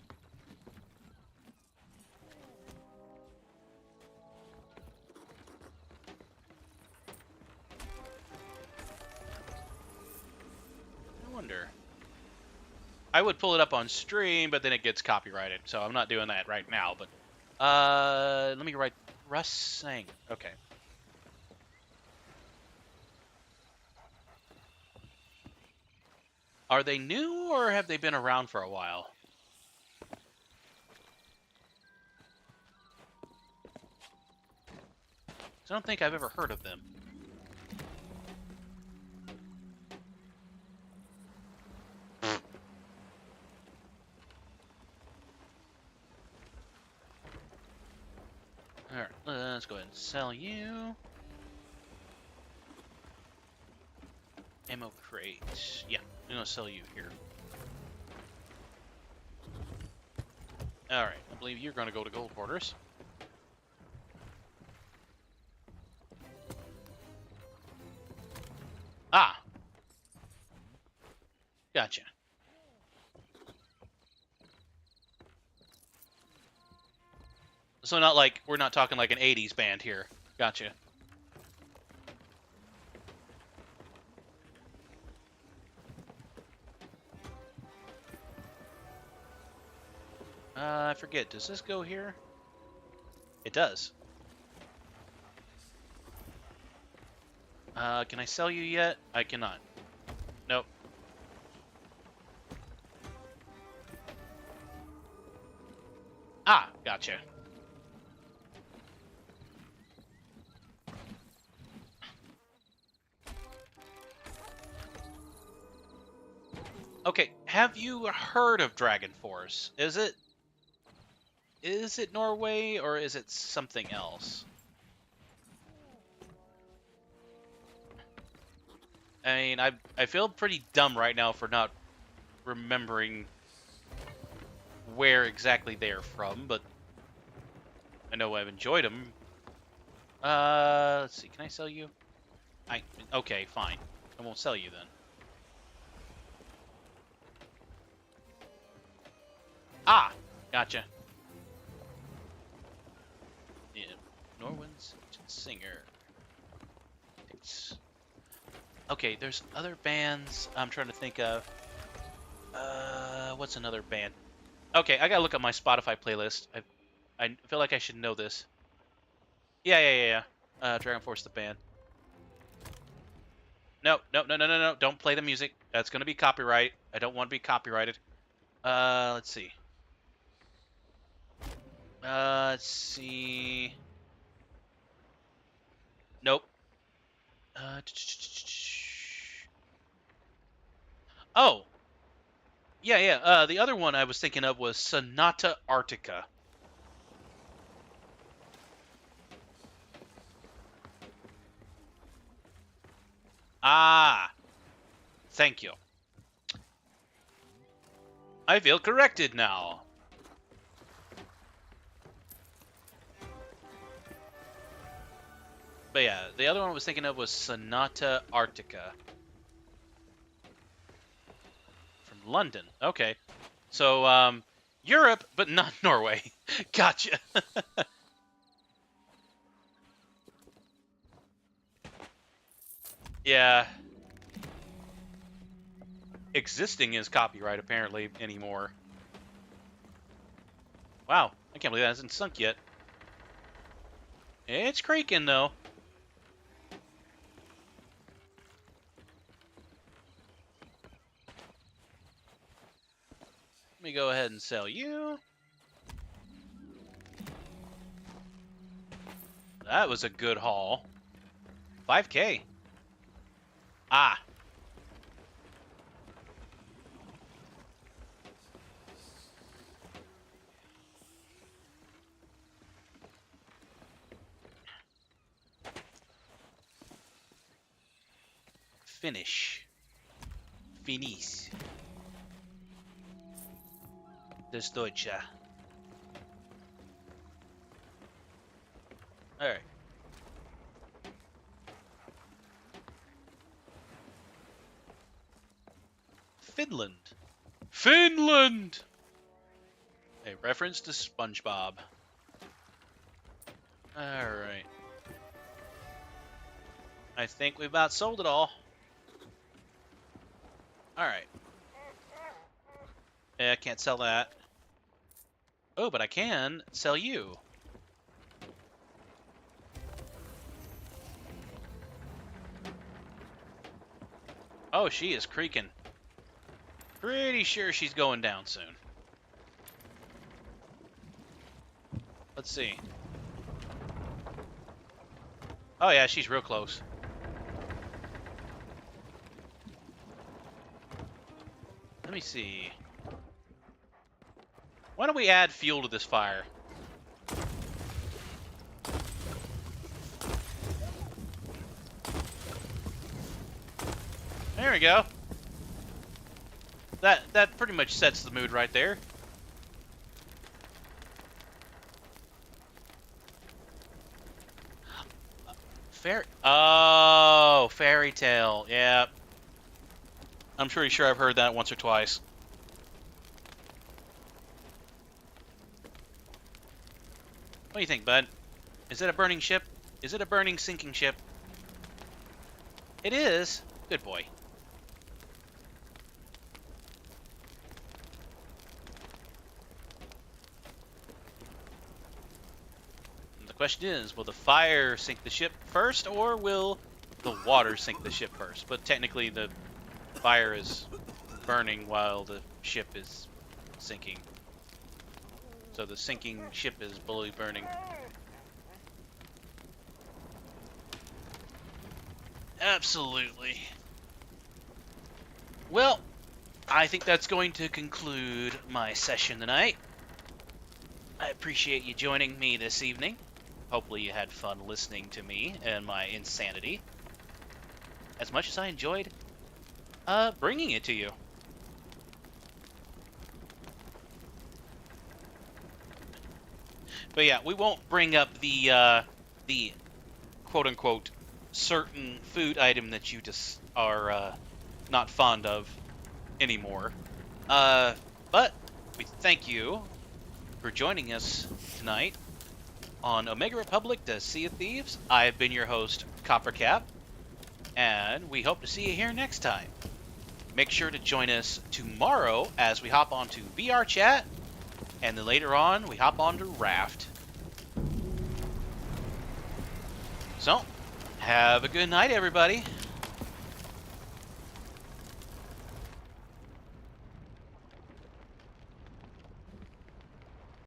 I wonder. I would pull it up on stream, but then it gets copyrighted, so I'm not doing that right now, but let me write Russ Sang. Okay. Are they new or have they been around for a while? I don't think I've ever heard of them. Alright, let's go ahead and sell you. Ammo crate. Yeah, I'm gonna sell you here. Alright, I believe you're gonna go to gold quarters. Ah! Gotcha. So not like, we're not talking like an 80s band here. Gotcha. I forget, does this go here? It does. Can I sell you yet? I cannot. Nope. Ah, gotcha. Okay, have you heard of Dragon Force? Is it Norway or is it something else? I mean, I feel pretty dumb right now for not remembering where exactly they're from, but I know I've enjoyed them. Let's see, can I sell you? Okay, fine. I won't sell you then. Ah, gotcha. Yeah, Norwin's singer. Okay, there's other bands I'm trying to think of. What's another band? Okay, I gotta look at my Spotify playlist. I feel like I should know this. Yeah. Dragon Force the band. No. Don't play the music. That's gonna be copyright. I don't want to be copyrighted. Let's see. Let's see. Nope. Oh. Yeah. The other one I was thinking of was Sonata Arctica. Ah. Thank you. I feel corrected now. But yeah, the other one I was thinking of was Sonata Arctica. From London. Okay. So, Europe, but not Norway. Gotcha. Yeah. Existing is copyright, apparently, anymore. Wow, I can't believe that hasn't sunk yet. It's creaking, though. Let me go ahead and sell you. That was a good haul. 5K. Ah. Finish. Finis. Das Deutsche. Alright. Finland. Finland! A reference to SpongeBob. Alright. I think we've about sold it all. Alright. Yeah, I can't sell that. Oh, but I can sell you. Oh, she is creaking. Pretty sure she's going down soon. Let's see. Oh yeah, she's real close. Let me see. Why don't we add fuel to this fire? There we go. That pretty much sets the mood right there. Oh, fairy tale. Yeah. I'm pretty sure I've heard that once or twice. What do you think, bud? Is it a burning ship? Is it a burning, sinking ship? It is. Good boy. And the question is, will the fire sink the ship first, or will the water sink the ship first? But technically, the fire is burning while the ship is sinking. So the sinking ship is fully burning. Absolutely. Well, I think that's going to conclude my session tonight. I appreciate you joining me this evening. Hopefully you had fun listening to me and my insanity, as much as I enjoyed bringing it to you. But yeah, we won't bring up the quote-unquote certain food item that you just are not fond of anymore. But we thank you for joining us tonight on Omega Republic, the Sea of Thieves. I have been your host, Coppercap, and we hope to see you here next time. Make sure to join us tomorrow as we hop onto VR Chat, and then later on we hop onto Raft. So, have a good night, everybody.